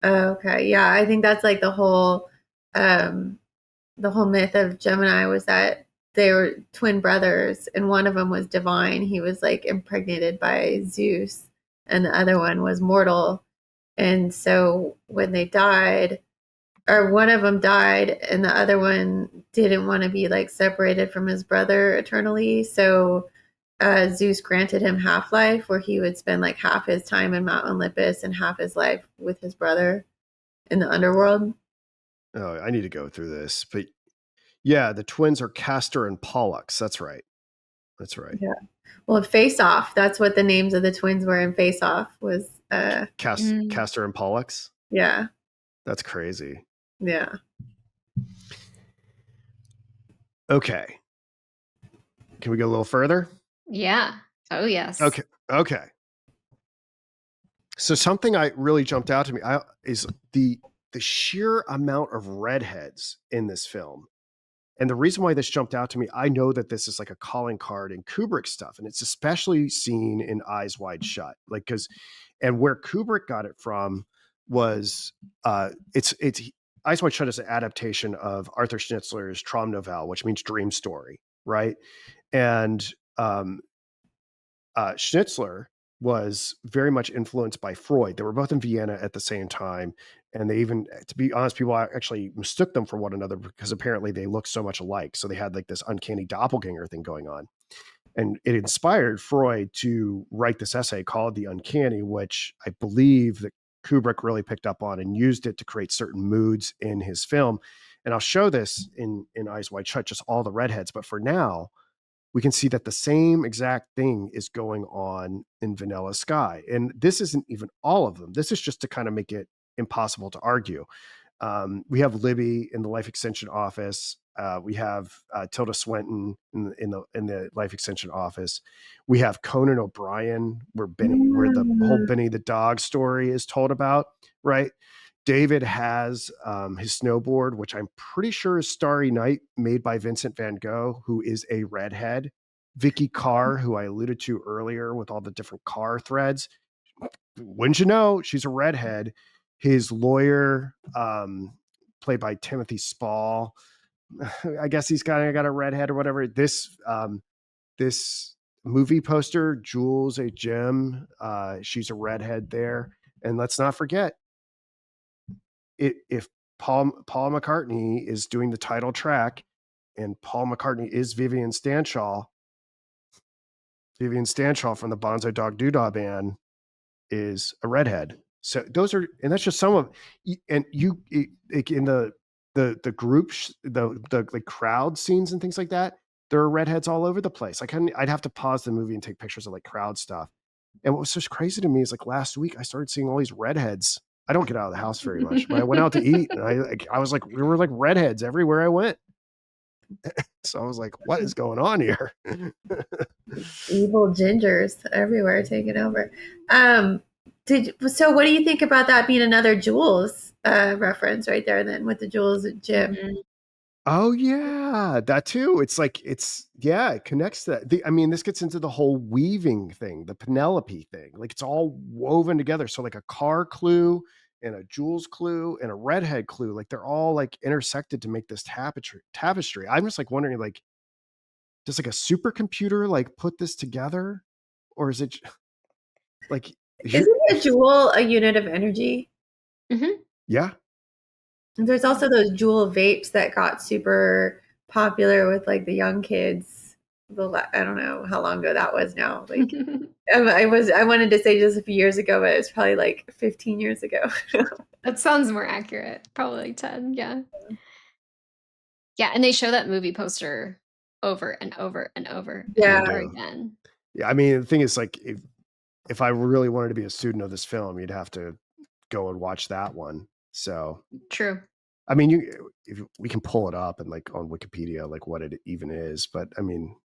Okay, yeah, I think that's like the whole myth of Gemini was that they were twin brothers, and one of them was divine. He was like impregnated by Zeus, and the other one was mortal. And so when they died, or one of them died, and the other one didn't want to be like separated from his brother eternally. So Zeus granted him half life, where he would spend like half his time in Mount Olympus and half his life with his brother in the underworld. Oh, I need to go through this, but yeah, the twins are Castor and Pollux. That's right. That's right. Yeah. Well, Face Off, that's what the names of the twins were in Face Off was Castor and Pollux. yeah. That's crazy. Yeah. Okay. Can we go a little further? Yeah. Oh, yes. Okay. Okay. So something I really jumped out to me is the sheer amount of redheads in this film. And the reason why this jumped out to me, I know that this is like a calling card in Kubrick stuff, and it's especially seen in Eyes Wide Shut. Like, and where Kubrick got it from was it's Eyes Wide Shut is an adaptation of Arthur Schnitzler's Traumnovelle, which means dream story, right? And Schnitzler was very much influenced by Freud. They were both in Vienna at the same time. And they even, to be honest, people actually mistook them for one another because apparently they looked so much alike. So they had like this uncanny doppelganger thing going on. And it inspired Freud to write this essay called The Uncanny, which I believe that Kubrick really picked up on and used it to create certain moods in his film. And I'll show this in Eyes Wide Shut, just all the redheads. But for now, we can see that the same exact thing is going on in Vanilla Sky. And this isn't even all of them. This is just to kind of make it impossible to argue. We have Libby in the Life Extension office. We have Tilda Swinton in the Life Extension office. We have Conan O'Brien, where the whole Benny the dog story is told about, right? David has his snowboard, which I'm pretty sure is Starry Night, made by Vincent van Gogh, who is a redhead. Vicky Carr, who I alluded to earlier with all the different car threads. Wouldn't you know, she's a redhead. His lawyer, played by Timothy Spall, I guess he's kind of got a redhead or whatever. This movie poster, Jules A. Jim, she's a redhead there. And let's not forget, if Paul McCartney is doing the title track and Paul McCartney is Vivian Stanshall from the Bonzo Dog Doodah Band is a redhead. So those are, and that's just some of, and you in the groups, the crowd scenes and things like that, there are redheads all over the place. I'd have to pause the movie and take pictures of like crowd stuff. And what was so crazy to me is like last week I started seeing all these redheads. I don't get out of the house very much, but I went out to eat and I was like, we were like redheads everywhere I went. So I was like, what is going on here? Evil gingers everywhere taking over. So what do you think about that being another Jules reference right there then with the Jules Jim? Mhm. Oh yeah, that too. It's like it connects to that. I mean, this gets into the whole weaving thing, the Penelope thing. Like it's all woven together. So like a car clue and a Jules clue and a redhead clue, like they're all like intersected to make this tapestry. I'm just like wondering, like, does like a supercomputer like put this together, or is it like Isn't a joule a unit of energy? Mhm. yeah? There's also those Juul vapes that got super popular with like the young kids. I don't know how long ago that was now. Like I wanted to say just a few years ago, but it's probably like 15 years ago. That sounds more accurate. Probably like 10, yeah. Yeah, and they show that movie poster over and over and over and Yeah. over again. Yeah, I mean, the thing is, like, if I really wanted to be a student of this film, you'd have to go and watch that one. So, True. I mean, we can pull it up and like on Wikipedia, like what it even is. But I mean,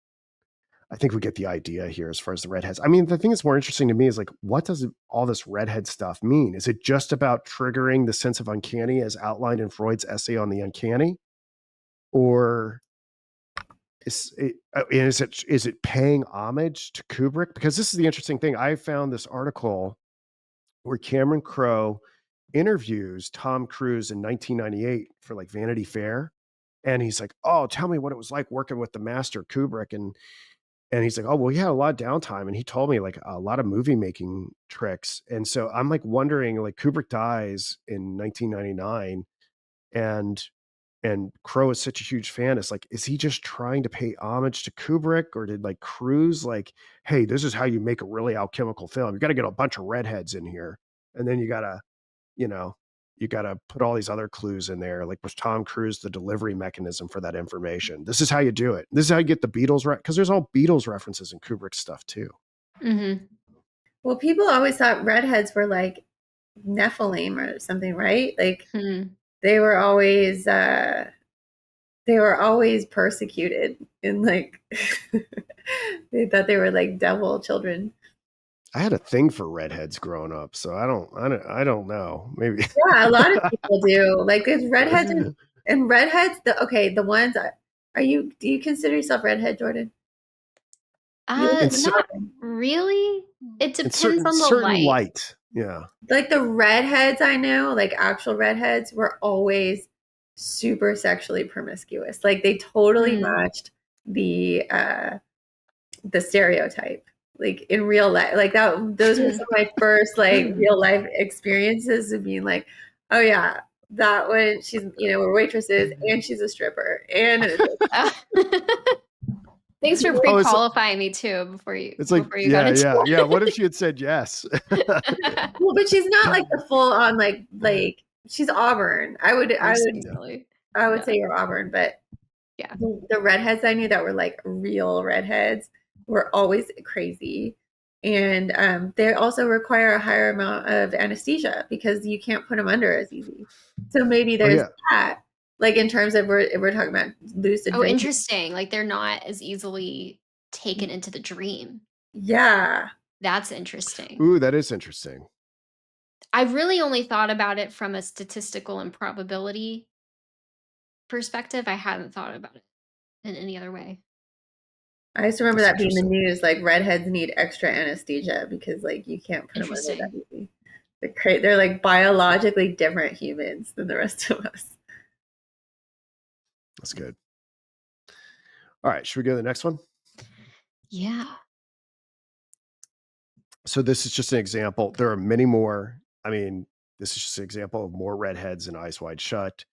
I think we get the idea here as far as the redheads. I mean, the thing that's more interesting to me is like, what does all this redhead stuff mean? Is it just about triggering the sense of uncanny as outlined in Freud's essay on the uncanny, or is it paying homage to Kubrick? Because this is the interesting thing. I found this article where Cameron Crowe interviews Tom Cruise in 1998 for like Vanity Fair. And he's like, "Oh, tell me what it was like working with the master Kubrick." And he's like, "Oh, well, he had a lot of downtime, and he told me like a lot of movie making tricks." And so I'm like wondering, like Kubrick dies in 1999, and Crow is such a huge fan. It's like, is he just trying to pay homage to Kubrick, or did like Cruise like, "Hey, this is how you make a really alchemical film. You got to get a bunch of redheads in here, and then you gotta, you know, you gotta put all these other clues in there." Like, was Tom Cruise the delivery mechanism for that information? This is how you do it. This is how you get the Beatles, because there's all Beatles references in Kubrick stuff too. Mm-hmm. Well, people always thought redheads were like Nephilim or something, right? Like they were always persecuted, and like they thought they were like devil children. I had a thing for redheads growing up, so I don't know. Maybe. Yeah, a lot of people do. Like there's redheads and redheads. The ones. Do you consider yourself redhead, Jordan? Not really. It In depends on the certain light. light. Yeah. Like the redheads I know, like actual redheads, were always super sexually promiscuous. Like they totally matched the stereotype. Like in real life, like that. Those were some of my first like real life experiences of being like, oh yeah, that one. She's we're waitresses and she's a stripper and Thanks for pre-qualifying me too before you. It's like, before you got into it. yeah. What if she had said yes? Well, but she's not like the full on like she's Auburn. I would say you're Auburn, but yeah, the redheads I knew that were like real redheads were always crazy. And they also require a higher amount of anesthesia because you can't put them under as easy. So maybe there's that. Like in terms of we're talking about lucid dreaming. Interesting. Like they're not as easily taken into the dream. Yeah. That's interesting. Ooh, that is interesting. I've really only thought about it from a statistical and probability perspective. I hadn't thought about it in any other way. I just remember that being the news, like redheads need extra anesthesia because like you can't put them under that easy. They're like biologically different humans than the rest of us. That's good. All right, should we go to the next one? Yeah. So this is just an example. There are many more. I mean, this is just an example of more redheads in Eyes Wide Shut.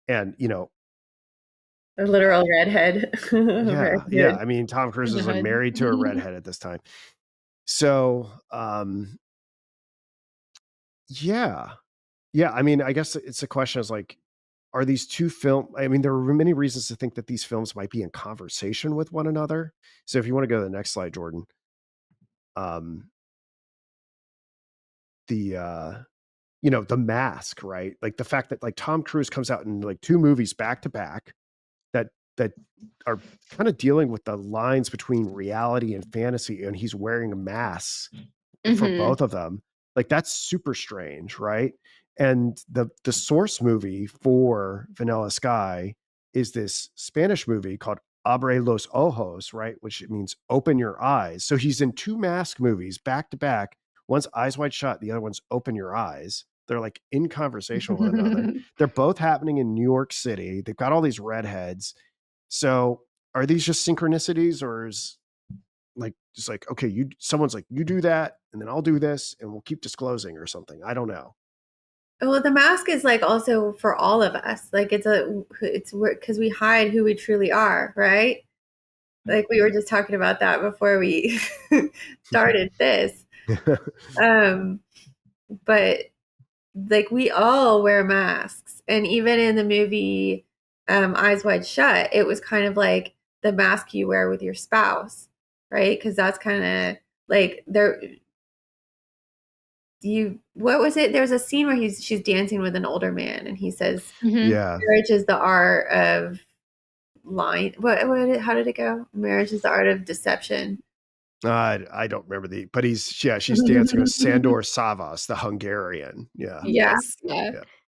And, a literal redhead. Yeah. I mean, Tom Cruise is like married to a redhead at this time. So, yeah. I mean, I guess it's a question is like, are these two I mean, there are many reasons to think that these films might be in conversation with one another. So if you want to go to the next slide, Jordan. The Mask, right? Like the fact that like Tom Cruise comes out in like two movies back to back that are kind of dealing with the lines between reality and fantasy, and he's wearing a mask for both of them. Like that's super strange, right? And the source movie for Vanilla Sky is this Spanish movie called Abre los Ojos, right? Which means open your eyes. So he's in two Mask movies back to back. One's Eyes Wide Shut, the other one's Open Your Eyes. They're like in conversation with one another. They're both happening in New York City. They've got all these redheads. So are these just synchronicities, or is like just like, okay, someone's like, you do that and then I'll do this and we'll keep disclosing or something? I don't know. Well, the mask is like also for all of us. Like it's because we hide who we truly are, right? Like we were just talking about that before we started this. But like we all wear masks, and even in the movie Eyes Wide Shut, it was kind of like the mask you wear with your spouse, right? Because that's kind of like what was it? There's a scene where she's dancing with an older man, and he says, marriage is the art of lying. How did it go? Marriage is the art of deception. I don't remember but she's dancing with Sandor Savas, the Hungarian. Yeah.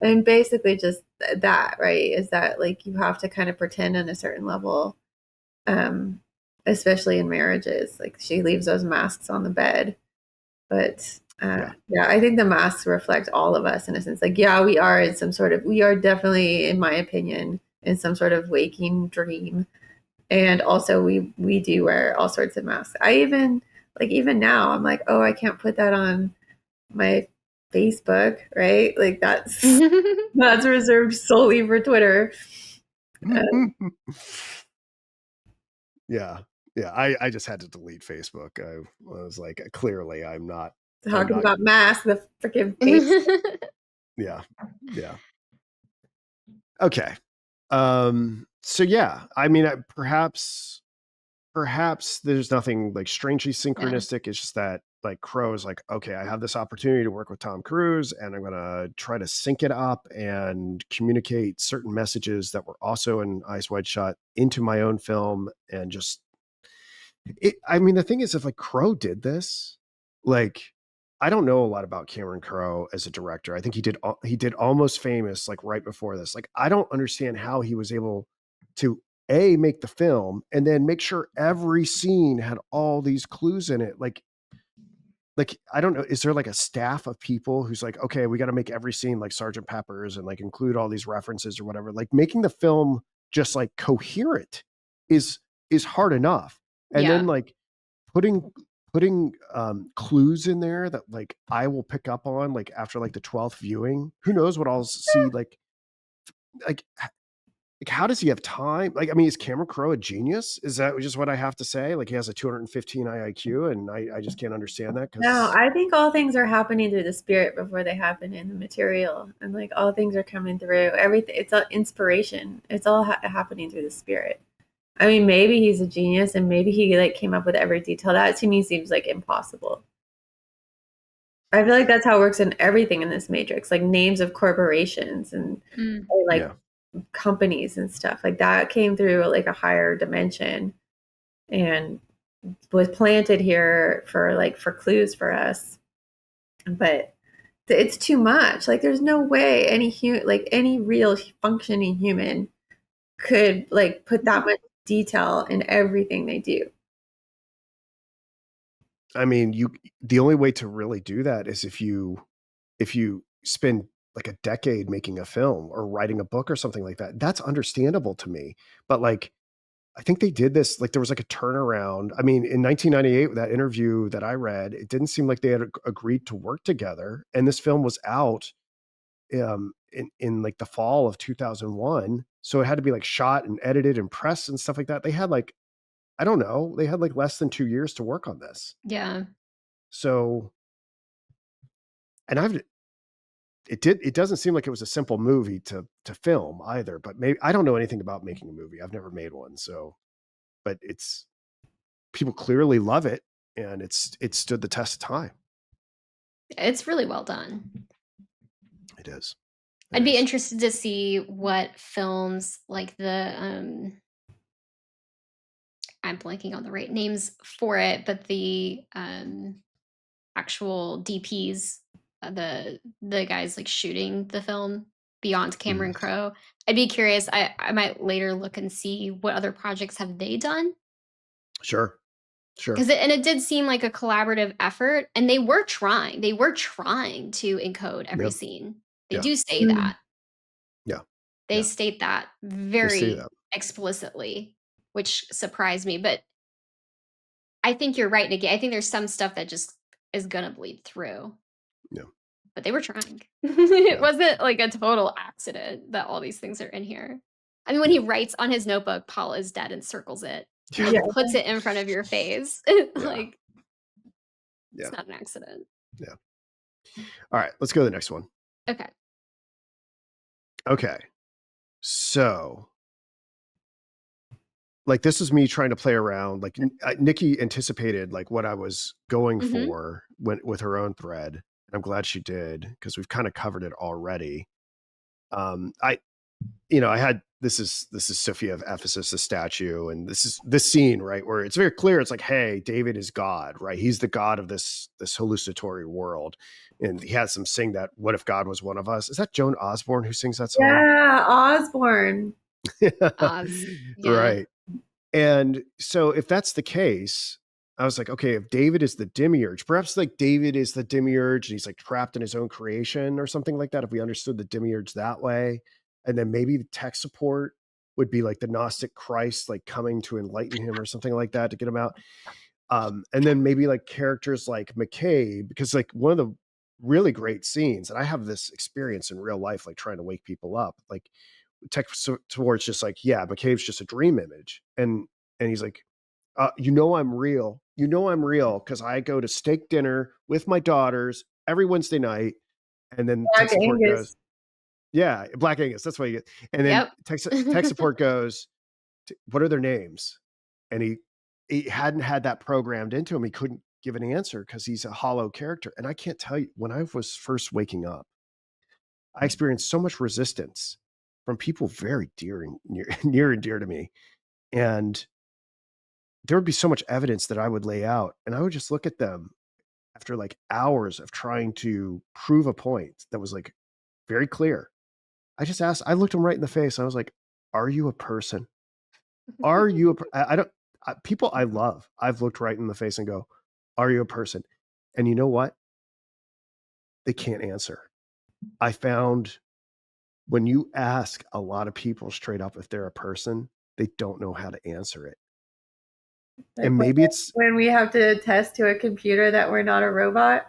And basically just that, right? Is that like you have to kind of pretend on a certain level, especially in marriages. Like she leaves those masks on the bed. But I think the masks reflect all of us in a sense. Like, we are in we are definitely, in my opinion, in some sort of waking dream. And also we do wear all sorts of masks. I even now I'm like, oh, I can't put that on my Facebook, right? Like that's reserved solely for Twitter. Yeah. Yeah. I just had to delete Facebook. I was like, clearly I'm not Talking about masks, the freaking face. Yeah. Yeah. Okay. So yeah, I mean, perhaps there's nothing like strangely synchronistic. It's just that like Crow's like, okay, I have this opportunity to work with Tom Cruise and I'm going to try to sync it up and communicate certain messages that were also in Eyes Wide Shut into my own film. And just I mean, the thing is, if like Crow did this, like, I don't know a lot about Cameron Crowe as a director. I think he did Almost Famous like right before this. Like, I don't understand how he was able to make the film and then make sure every scene had all these clues in it. Like I don't know, is there like a staff of people who's like, okay, we got to make every scene like Sergeant Pepper's and like include all these references or whatever. Like making the film just like coherent is hard enough. And then like putting clues in there that like I will pick up on like after like the 12th viewing. Who knows what I'll see like how does he have time? Like, I mean, is Cameron Crowe a genius? Is that just what I have to say? Like, he has a 215 IQ, and I just can't understand that. No, I think all things are happening through the spirit before they happen in the material, and like all things are coming through. Everything, it's all inspiration. It's all happening through the spirit. I mean, maybe he's a genius, and maybe he like came up with every detail. That to me seems like impossible. I feel like that's how it works in everything in this matrix, like names of corporations and like companies and stuff like that came through like a higher dimension and was planted here for clues for us. But it's too much. Like there's no way any real functioning human could like put that much detail in everything they do. I mean, the only way to really do that is if you spend like a decade making a film or writing a book or something like that. That's understandable to me. But like I think they did this, like there was like a turnaround. I mean, in 1998, with that interview that I read, it didn't seem like they had agreed to work together. And this film was out in like the fall of 2001. So it had to be like shot and edited and pressed and stuff like that. They had like, I don't know, they had like less than 2 years to work on this. Yeah. So, and it doesn't seem like it was a simple movie to film either, but maybe I don't know anything about making a movie. I've never made one. So, but people clearly love it and it stood the test of time. It's really well done. It is. I'd be interested to see what films like the I'm blanking on the right names for it, but the actual DPs, the guys like shooting the film beyond Cameron Crowe. I'd be curious. I might later look and see what other projects have they done. Sure. Because it did seem like a collaborative effort, and they were trying. They were trying to encode every scene. They do say that. Yeah. They state that very explicitly, which surprised me. But I think you're right, Nikki. I think there's some stuff that just is gonna bleed through. Yeah. But they were trying. It wasn't like a total accident that all these things are in here. I mean, when he writes on his notebook, Paul is dead and circles it, and puts it in front of your face. Like, it's not an accident. Yeah. All right, let's go to the next one. Okay. So, like, this is me trying to play around. Like, Nikki anticipated like what I was going for with her own thread. And I'm glad she did because we've kind of covered it already. I had this is Sophia of Ephesus, the statue, and this scene, right, where it's very clear. It's like, hey, David is God, right? He's the God of this hallucinatory world. And he has them sing that, "What if God was one of us?" Is that Joan Osborne who sings that song? Yeah, Osborne. Right. And so if that's the case, I was like, okay, if David is the demiurge, perhaps like David is the demiurge and he's like trapped in his own creation or something like that. If we understood the demiurge that way, and then maybe the tech support would be like the Gnostic Christ, like coming to enlighten him or something like that to get him out. And then maybe like characters like McCabe, because like one of the really great scenes, and I have this experience in real life, like trying to wake people up, like towards just like, yeah, McCabe's just a dream image. And he's like, I'm real. I'm real because I go to steak dinner with my daughters every Wednesday night. And then tech Black support goes, Angus. yeah, Black Angus. That's what you get. And then Yep. tech support goes, what are their names? And he hadn't had that programmed into him. He couldn't give an answer because he's a hollow character. And I can't tell you, when I was first waking up, I experienced so much resistance from people very near and dear to me. And there would be so much evidence that I would lay out, and I would just look at them after like hours of trying to prove a point that was like very clear. I looked them right in the face. And I was like, are you a person? Are you I don't, people I love, I've looked right in the face and go, are you a person? And you know what? They can't answer. I found when you ask a lot of people straight up if they're a person, they don't know how to answer it. Like And maybe it's, when we have to attest to a computer that we're not a robot.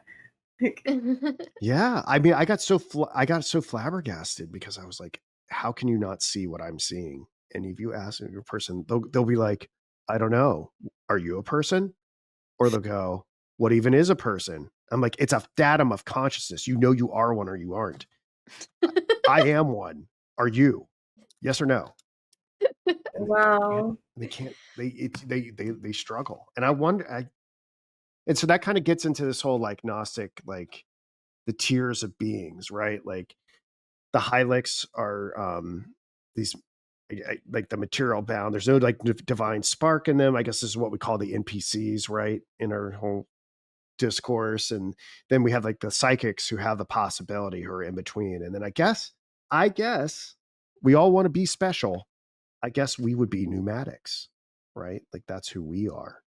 yeah. I mean, I got so flabbergasted because I was like, how can you not see what I'm seeing? And if you ask a person, they'll be like, I don't know. Are you a person? Or they'll go, what even is a person? I'm like, it's a datum of consciousness. You know, you are one or you aren't. I am one. Are you? Yes or no? Wow. They can't. They struggle. And I wonder. And so that kind of gets into this whole like Gnostic, like the tiers of beings, right? Like the Hylics are these like the material bound. There's no like divine spark in them. I guess this is what we call the NPCs, right? In our whole discourse. And then we have like the psychics who have the possibility, who are in between. And then I guess we all want to be special. I guess we would be pneumatics, right? Like that's who we are.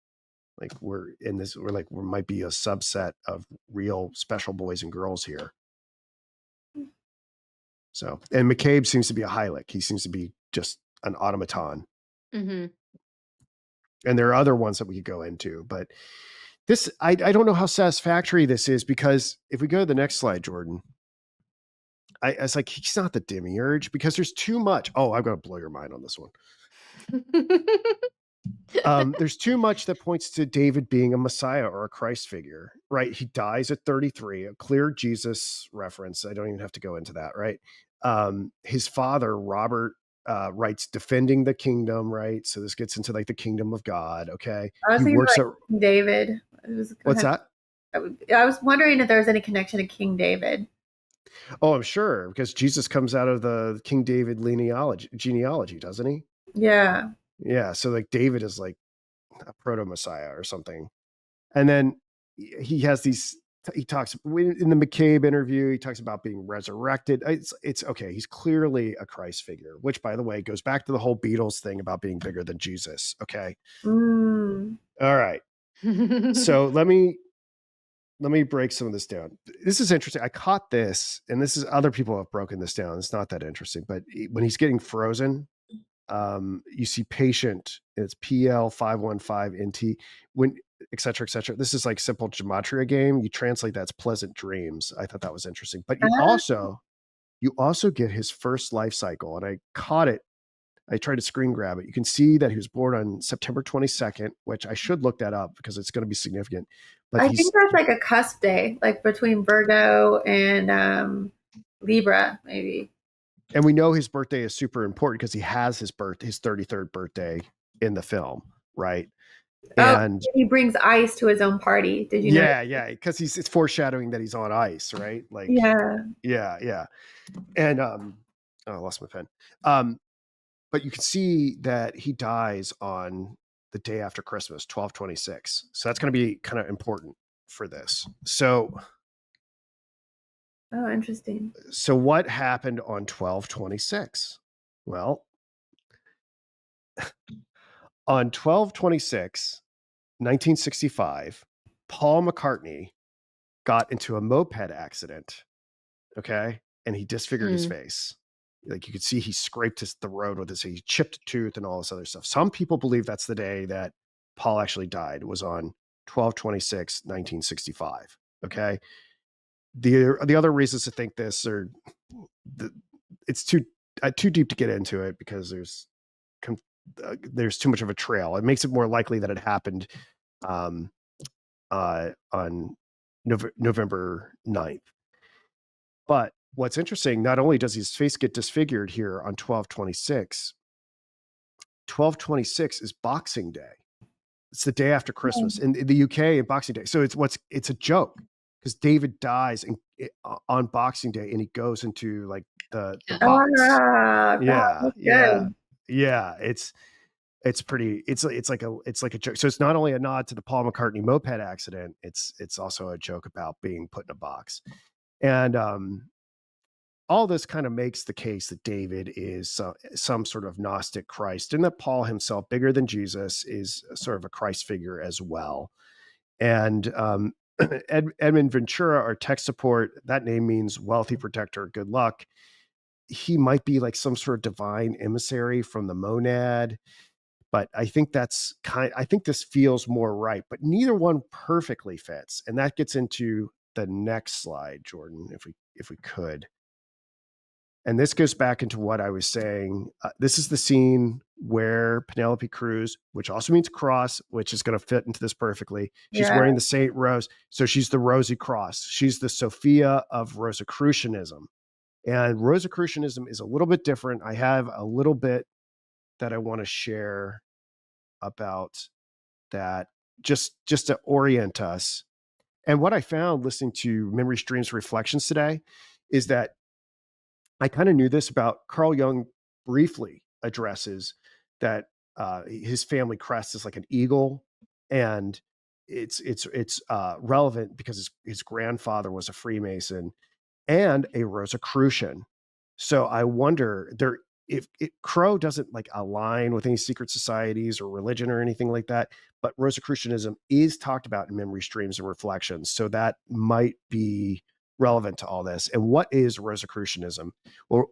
Like we're like, we might be a subset of real special boys and girls here. So, and McCabe seems to be a Hylic. He seems to be just an automaton. Mm-hmm. And there are other ones that we could go into, but this, I don't know how satisfactory this is, because if we go to the next slide, Jordan, I was like, he's not the demiurge because there's too much. Oh, I'm going to blow your mind on this one. There's too much that points to David being a Messiah or a Christ figure, right? He dies at 33, a clear Jesus reference. I don't even have to go into that, right? His father, Robert, writes defending the kingdom, right? So this gets into like the kingdom of God. Okay. I was He thinking works like at, King David. what's that? I was wondering if there was any connection to King David. Oh, I'm sure, because Jesus comes out of the King David genealogy, doesn't he? Yeah. Yeah. So like David is like a proto Messiah or something. And then he has these, he talks in the McCabe interview, he talks about being resurrected. It's okay. He's clearly a Christ figure, which by the way, goes back to the whole Beatles thing about being bigger than Jesus. Okay. Mm. All right. So let me break some of this down. This is interesting. I caught this, and this is, other people have broken this down. It's not that interesting, but when he's getting frozen, you see patient, it's PL515NT, when et cetera, et cetera. This is like simple gematria game. You translate that's pleasant dreams. I thought that was interesting. But you also get his first life cycle, and I caught it. I tried to screen grab it. You can see that he was born on September 22nd, which I should look that up because it's going to be significant. But I think that's like a cusp day, like between Virgo and Libra, maybe. And we know his birthday is super important because he has his 33rd birthday in the film, right? And he brings ice to his own party. Did you know? Yeah, because it's foreshadowing that he's on ice, right? Like, yeah. And oh, I lost my pen. But you can see that he dies on the day after Christmas, 12/26. So that's going to be kind of important for this. So, oh, interesting. So what happened on 12/26? Well, on 12/26, 1965, Paul McCartney got into a moped accident. Okay. And he disfigured his face. Like you could see he scraped the road with his, he chipped a tooth and all this other stuff. Some people believe that's the day that Paul actually died. It was on 12/26/1965. Okay. The other reasons to think this are the, it's too deep to get into it because there's too much of a trail. It makes it more likely that it happened um, on November 9th. But what's interesting, not only does his face get disfigured here on 12/26, 12/26 is Boxing Day. It's the day after Christmas in the UK and Boxing Day. So it's a joke because David dies on Boxing Day and he goes into like the Yeah. box. Ah, Yeah, that's yeah, good. yeah. It's pretty. It's like a joke. So it's not only a nod to the Paul McCartney moped accident. It's also a joke about being put in a box. And all this kind of makes the case that David is some sort of Gnostic Christ, and that Paul himself, bigger than Jesus, is sort of a Christ figure as well. And Edmund Ventura, our tech support, that name means wealthy protector, good luck. He might be like some sort of divine emissary from the monad, but I think I think this feels more right, but neither one perfectly fits. And that gets into the next slide, Jordan, if we could. And this goes back into what I was saying. This is the scene where Penelope Cruz, which also means cross, which is going to fit into this perfectly. She's Yeah. wearing the Saint Rose. So she's the Rosy Cross. She's the Sophia of Rosicrucianism. And Rosicrucianism is a little bit different. I have a little bit that I want to share about that just to orient us. And what I found listening to Memory Streams Reflections today is that I kind of knew this about Carl Jung. Briefly addresses that his family crest is like an eagle, and it's relevant because his grandfather was a Freemason and a Rosicrucian. So I wonder if Crow doesn't like align with any secret societies or religion or anything like that, but Rosicrucianism is talked about in Memory Streams and Reflections. So that might be relevant to all this. And what is Rosicrucianism? Well,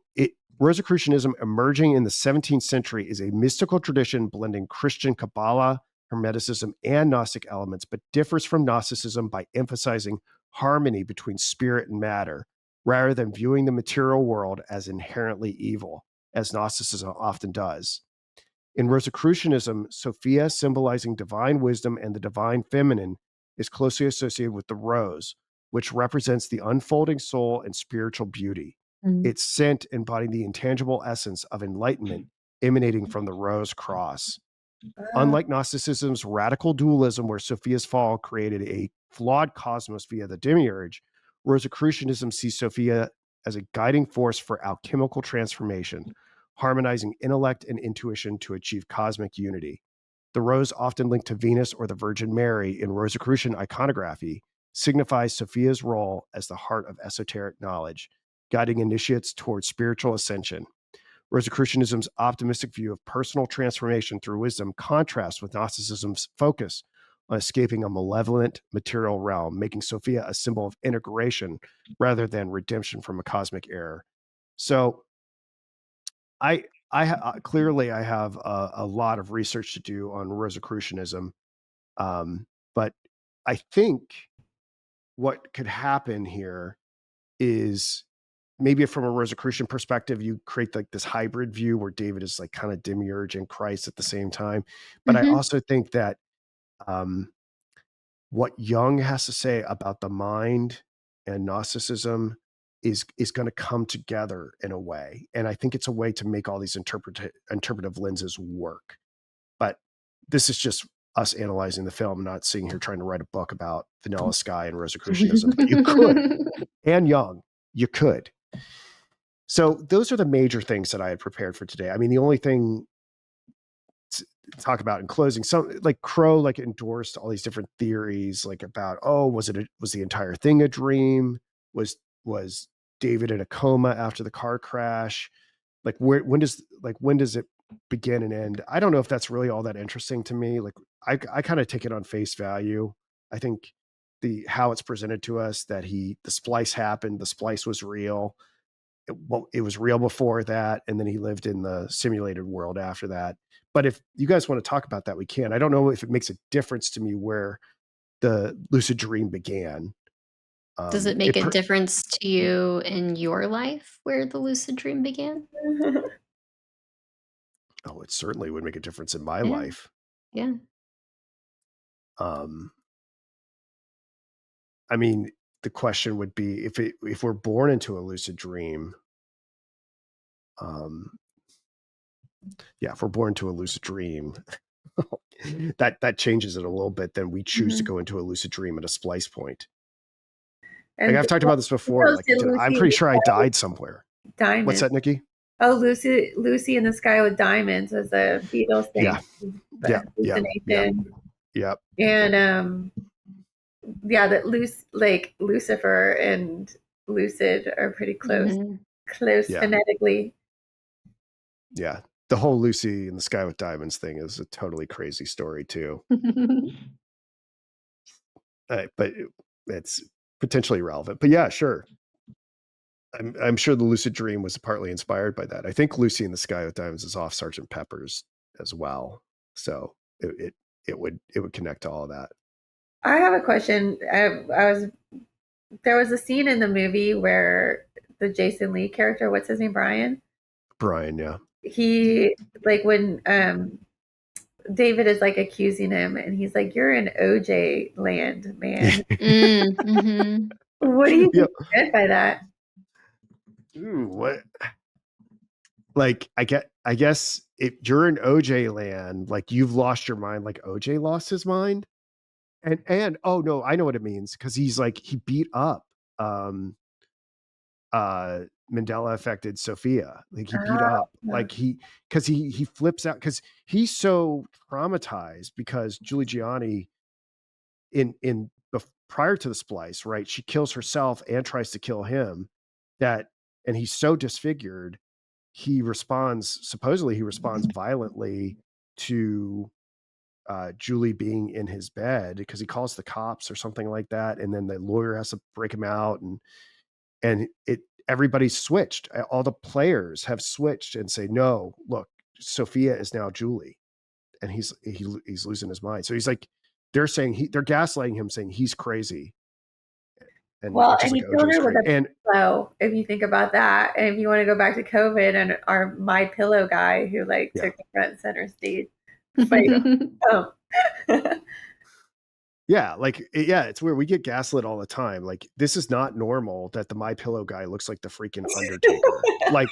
Rosicrucianism, emerging in the 17th century, is a mystical tradition blending Christian Kabbalah, Hermeticism, and Gnostic elements, but differs from Gnosticism by emphasizing harmony between spirit and matter, rather than viewing the material world as inherently evil, as Gnosticism often does. In Rosicrucianism, Sophia, symbolizing divine wisdom and the divine feminine, is closely associated with the rose, which represents the unfolding soul and spiritual beauty. Mm. Its scent embodying the intangible essence of enlightenment emanating from the rose cross. Unlike Gnosticism's radical dualism, where Sophia's fall created a flawed cosmos via the demiurge, Rosicrucianism sees Sophia as a guiding force for alchemical transformation, harmonizing intellect and intuition to achieve cosmic unity. The rose, often linked to Venus or the Virgin Mary in Rosicrucian iconography, signifies Sophia's role as the heart of esoteric knowledge, guiding initiates towards spiritual ascension. Rosicrucianism's optimistic view of personal transformation through wisdom contrasts with Gnosticism's focus on escaping a malevolent material realm, making Sophia a symbol of integration rather than redemption from a cosmic error. So clearly I have a lot of research to do on Rosicrucianism, but I think what could happen here is maybe from a Rosicrucian perspective, you create like this hybrid view where David is like kind of demiurge and Christ at the same time. But I Mhm. also think that um, what Jung has to say about the mind and Gnosticism is going to come together in a way, and I think it's a way to make all these interpretive lenses work. But this is just us analyzing the film, not sitting here trying to write a book about Vanilla Sky and Rosicrucianism. But you could, and Jung, you could. So those are the major things that I had prepared for today. I mean, the only thing to talk about in closing, some like Crow like endorsed all these different theories, like about, oh, was the entire thing a dream? Was David in a coma after the car crash? Like when does it begin and end? I don't know if that's really all that interesting to me. Like I kind of take it on face value. I think how it's presented to us, that the splice happened, the splice was real. it was real before that, and then he lived in the simulated world after that. But if you guys want to talk about that, we can. I don't know if it makes a difference to me where the lucid dream began. Does it make a difference to you in your life where the lucid dream began? Oh, it certainly would make a difference in my Yeah. life. Yeah. I mean, the question would be if we're born into a lucid dream, yeah, if we're born into a lucid dream, that changes it a little bit. Then we choose to go into a lucid dream at a splice point. Like And I've talked about this before. Like I'm pretty sure I died somewhere. Diamonds. What's that, Nikki? Oh, Lucy in the Sky with Diamonds was a Beatles thing. Yeah. Yep. And yeah, that Lucifer and Lucid are pretty close phonetically. Yeah. The whole Lucy in the Sky with Diamonds thing is a totally crazy story too. But it's potentially relevant. But yeah, sure. I'm sure the lucid dream was partly inspired by that. I think Lucy in the Sky with Diamonds is off Sgt. Pepper's as well. So it would connect to all of that. I have a question. There was a scene in the movie where the Jason Lee character, what's his name, Brian, yeah. He when David is like accusing him, and he's like, "You're in OJ land, man." What do you think meant by that? Ooh, what? Like, I guess if you're in OJ land, like you've lost your mind, like OJ lost his mind. And oh no, I know what it means, because he's like, he beat up Mandela affected Sophia. Like he beat up, like because he flips out because he's so traumatized because Julie Gianni prior to the splice, right? She kills herself and tries to kill him, and he's so disfigured. Supposedly he responds violently to Julie being in his bed, because he calls the cops or something like that. And then the lawyer has to break him out, and everybody's switched. All the players have switched and say, no, look, Sophia is now Julie. And he's losing his mind. So he's like, they're gaslighting him, saying he's crazy. And he killed her with a pillow, if you think about that. And if you want to go back to COVID and our My Pillow guy who took the front center stage. Yeah, it's where we get gaslit all the time. Like, this is not normal that the My Pillow guy looks like the freaking Undertaker. Like,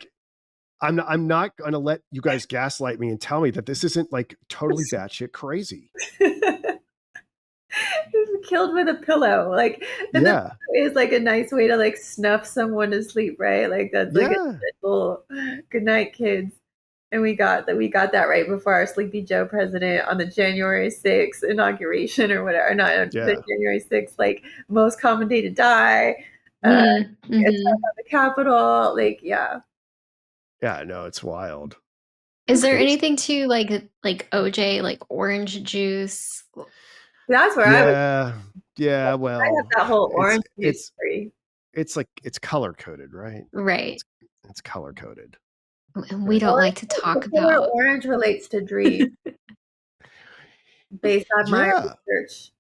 I'm not gonna let you guys gaslight me and tell me that this isn't like totally batshit crazy. Killed with a pillow, the is like a nice way to like snuff someone to sleep, right? Like that's like a little good night, kids. And we got that right before our Sleepy Joe president on the January 6th inauguration or whatever. Not the January 6th, like most common day to die. Attack on the Capitol, yeah, no, it's wild. Is there anything to like OJ, like orange juice? That's where I was. Yeah. Well, I have that whole orange juice story. It's like, it's color coded, right? Right. It's color coded. And we don't like to talk about. Orange relates to dream, based on my research.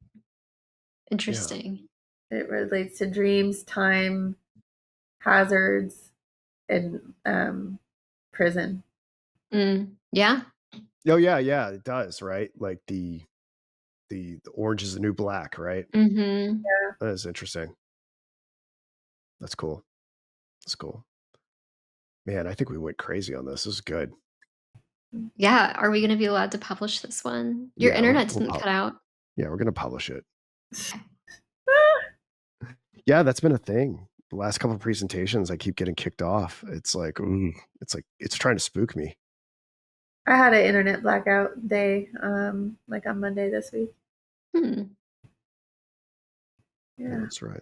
Interesting. It relates to dreams, time, hazards, and prison. Yeah. Oh yeah, it does, right? Like the orange is the new black, right? Yeah, that is interesting. That's cool. Man, I think we went crazy on this. This is good. Yeah. Are we going to be allowed to publish this one? Your internet didn't cut out. Yeah, we're going to publish it. Yeah, that's been a thing. The last couple of presentations, I keep getting kicked off. It's like, it's trying to spook me. I had an internet blackout day, like on Monday this week. Yeah, that's right.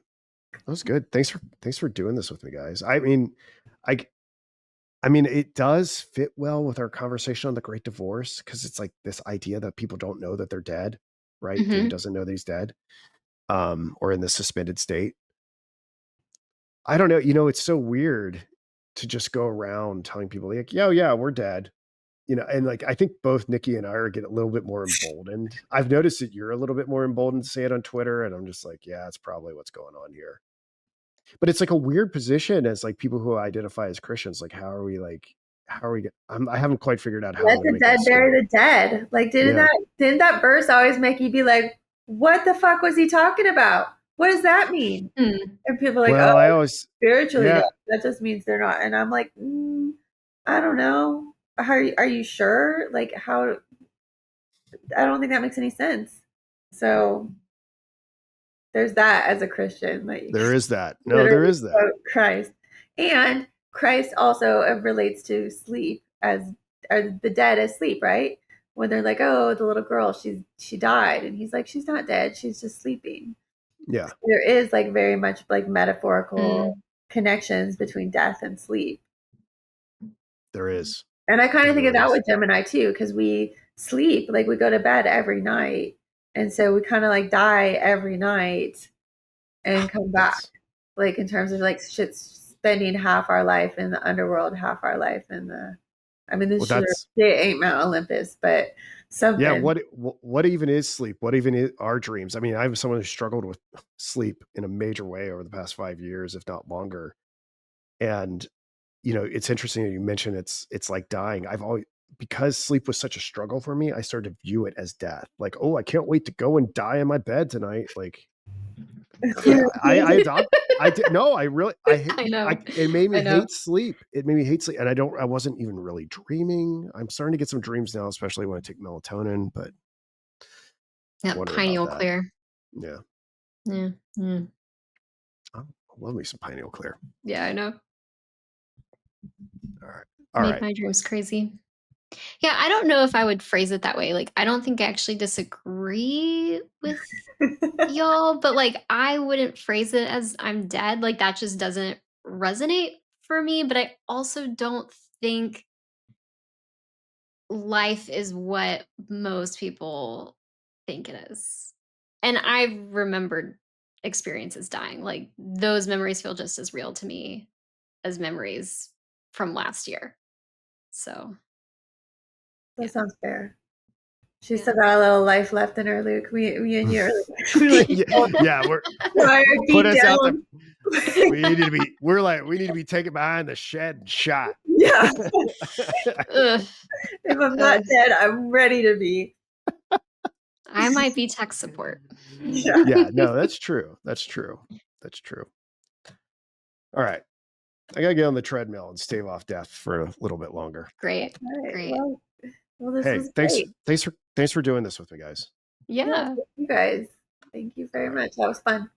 That was good. Thanks for doing this with me, guys. I mean, it does fit well with our conversation on the Great Divorce, because it's like this idea that people don't know that they're dead, right? David doesn't know that he's dead, or in this suspended state. I don't know. It's so weird to just go around telling people like, "Yo, yeah, we're dead." And like I think both Nikki and I are getting a little bit more emboldened. I've noticed that you're a little bit more emboldened to say it on Twitter, and I'm just like, yeah, that's probably what's going on here. But it's like a weird position as like people who identify as Christians. Like, how are we? I haven't quite figured out how Let I'm going the to make dead this bury story. the dead. Like, Yeah. didn't that verse always make you be like, what the fuck was he talking about? What does that mean? Mm. And people are like, Well, I oh, always, spiritually yeah, dead. That just means they're not. And I'm like, I don't know. Are you sure? Like, how? I don't think that makes any sense. So there's that as a Christian. Like, there is that. No, there literally is that. quote Christ. And Christ also relates to sleep as the dead as sleep, right? When they're like, oh, the little girl, she died. And he's like, she's not dead, she's just sleeping. Yeah. So there is like very much like metaphorical Mm. connections between death and sleep. There is. And I kind of think of really that is. with Gemini too, because we sleep, like we go to bed every night. And so we kind of like die every night and come back. That's Like in terms of like spending half our life in the underworld, half our life in the. I mean, this well, sure that's it ain't Mount Olympus, but yeah. something. What even is sleep? What even is our dreams? I mean, I'm someone who struggled with sleep in a major way over the past 5 years, if not longer. And it's interesting that you mentioned it's like dying. I've always because sleep was such a struggle for me, I started to view it as death. Like, oh, I can't wait to go and die in my bed tonight. Like, yeah, I did no, I really I know. it made me I know. hate sleep. It made me hate sleep. And I wasn't even really dreaming. I'm starting to get some dreams now, especially when I take melatonin, but Yeah, wonder about pineal that. clear. Yeah. Yeah. Mm. Oh, I love me some pineal clear. Yeah, I know. All right. All Make right. my dreams crazy. Yeah, I don't know if I would phrase it that way. Like, I don't think I actually disagree with y'all, but like, I wouldn't phrase it as I'm dead. Like, that just doesn't resonate for me. But I also don't think life is what most people think it is. And I've remembered experiences dying. Like, those memories feel just as real to me as memories from last year. So, That yeah. sounds fair. She's Yeah. still got a little life left in her, Luke. Me and you are like, yeah, we're tired, put beat us out the down. we need to be taken behind the shed and shot. Yeah. Ugh. If I'm not Ugh. dead, I'm ready to be. I might be tech support. Yeah. Yeah, no, that's true. That's true. That's true. All right. I gotta get on the treadmill and stave off death for a little bit longer. Great. All right. Great. Well, this Hey, was great. thanks for doing this with me, guys. Yeah, Yeah. thank you guys. Thank you very All right. much. That was fun.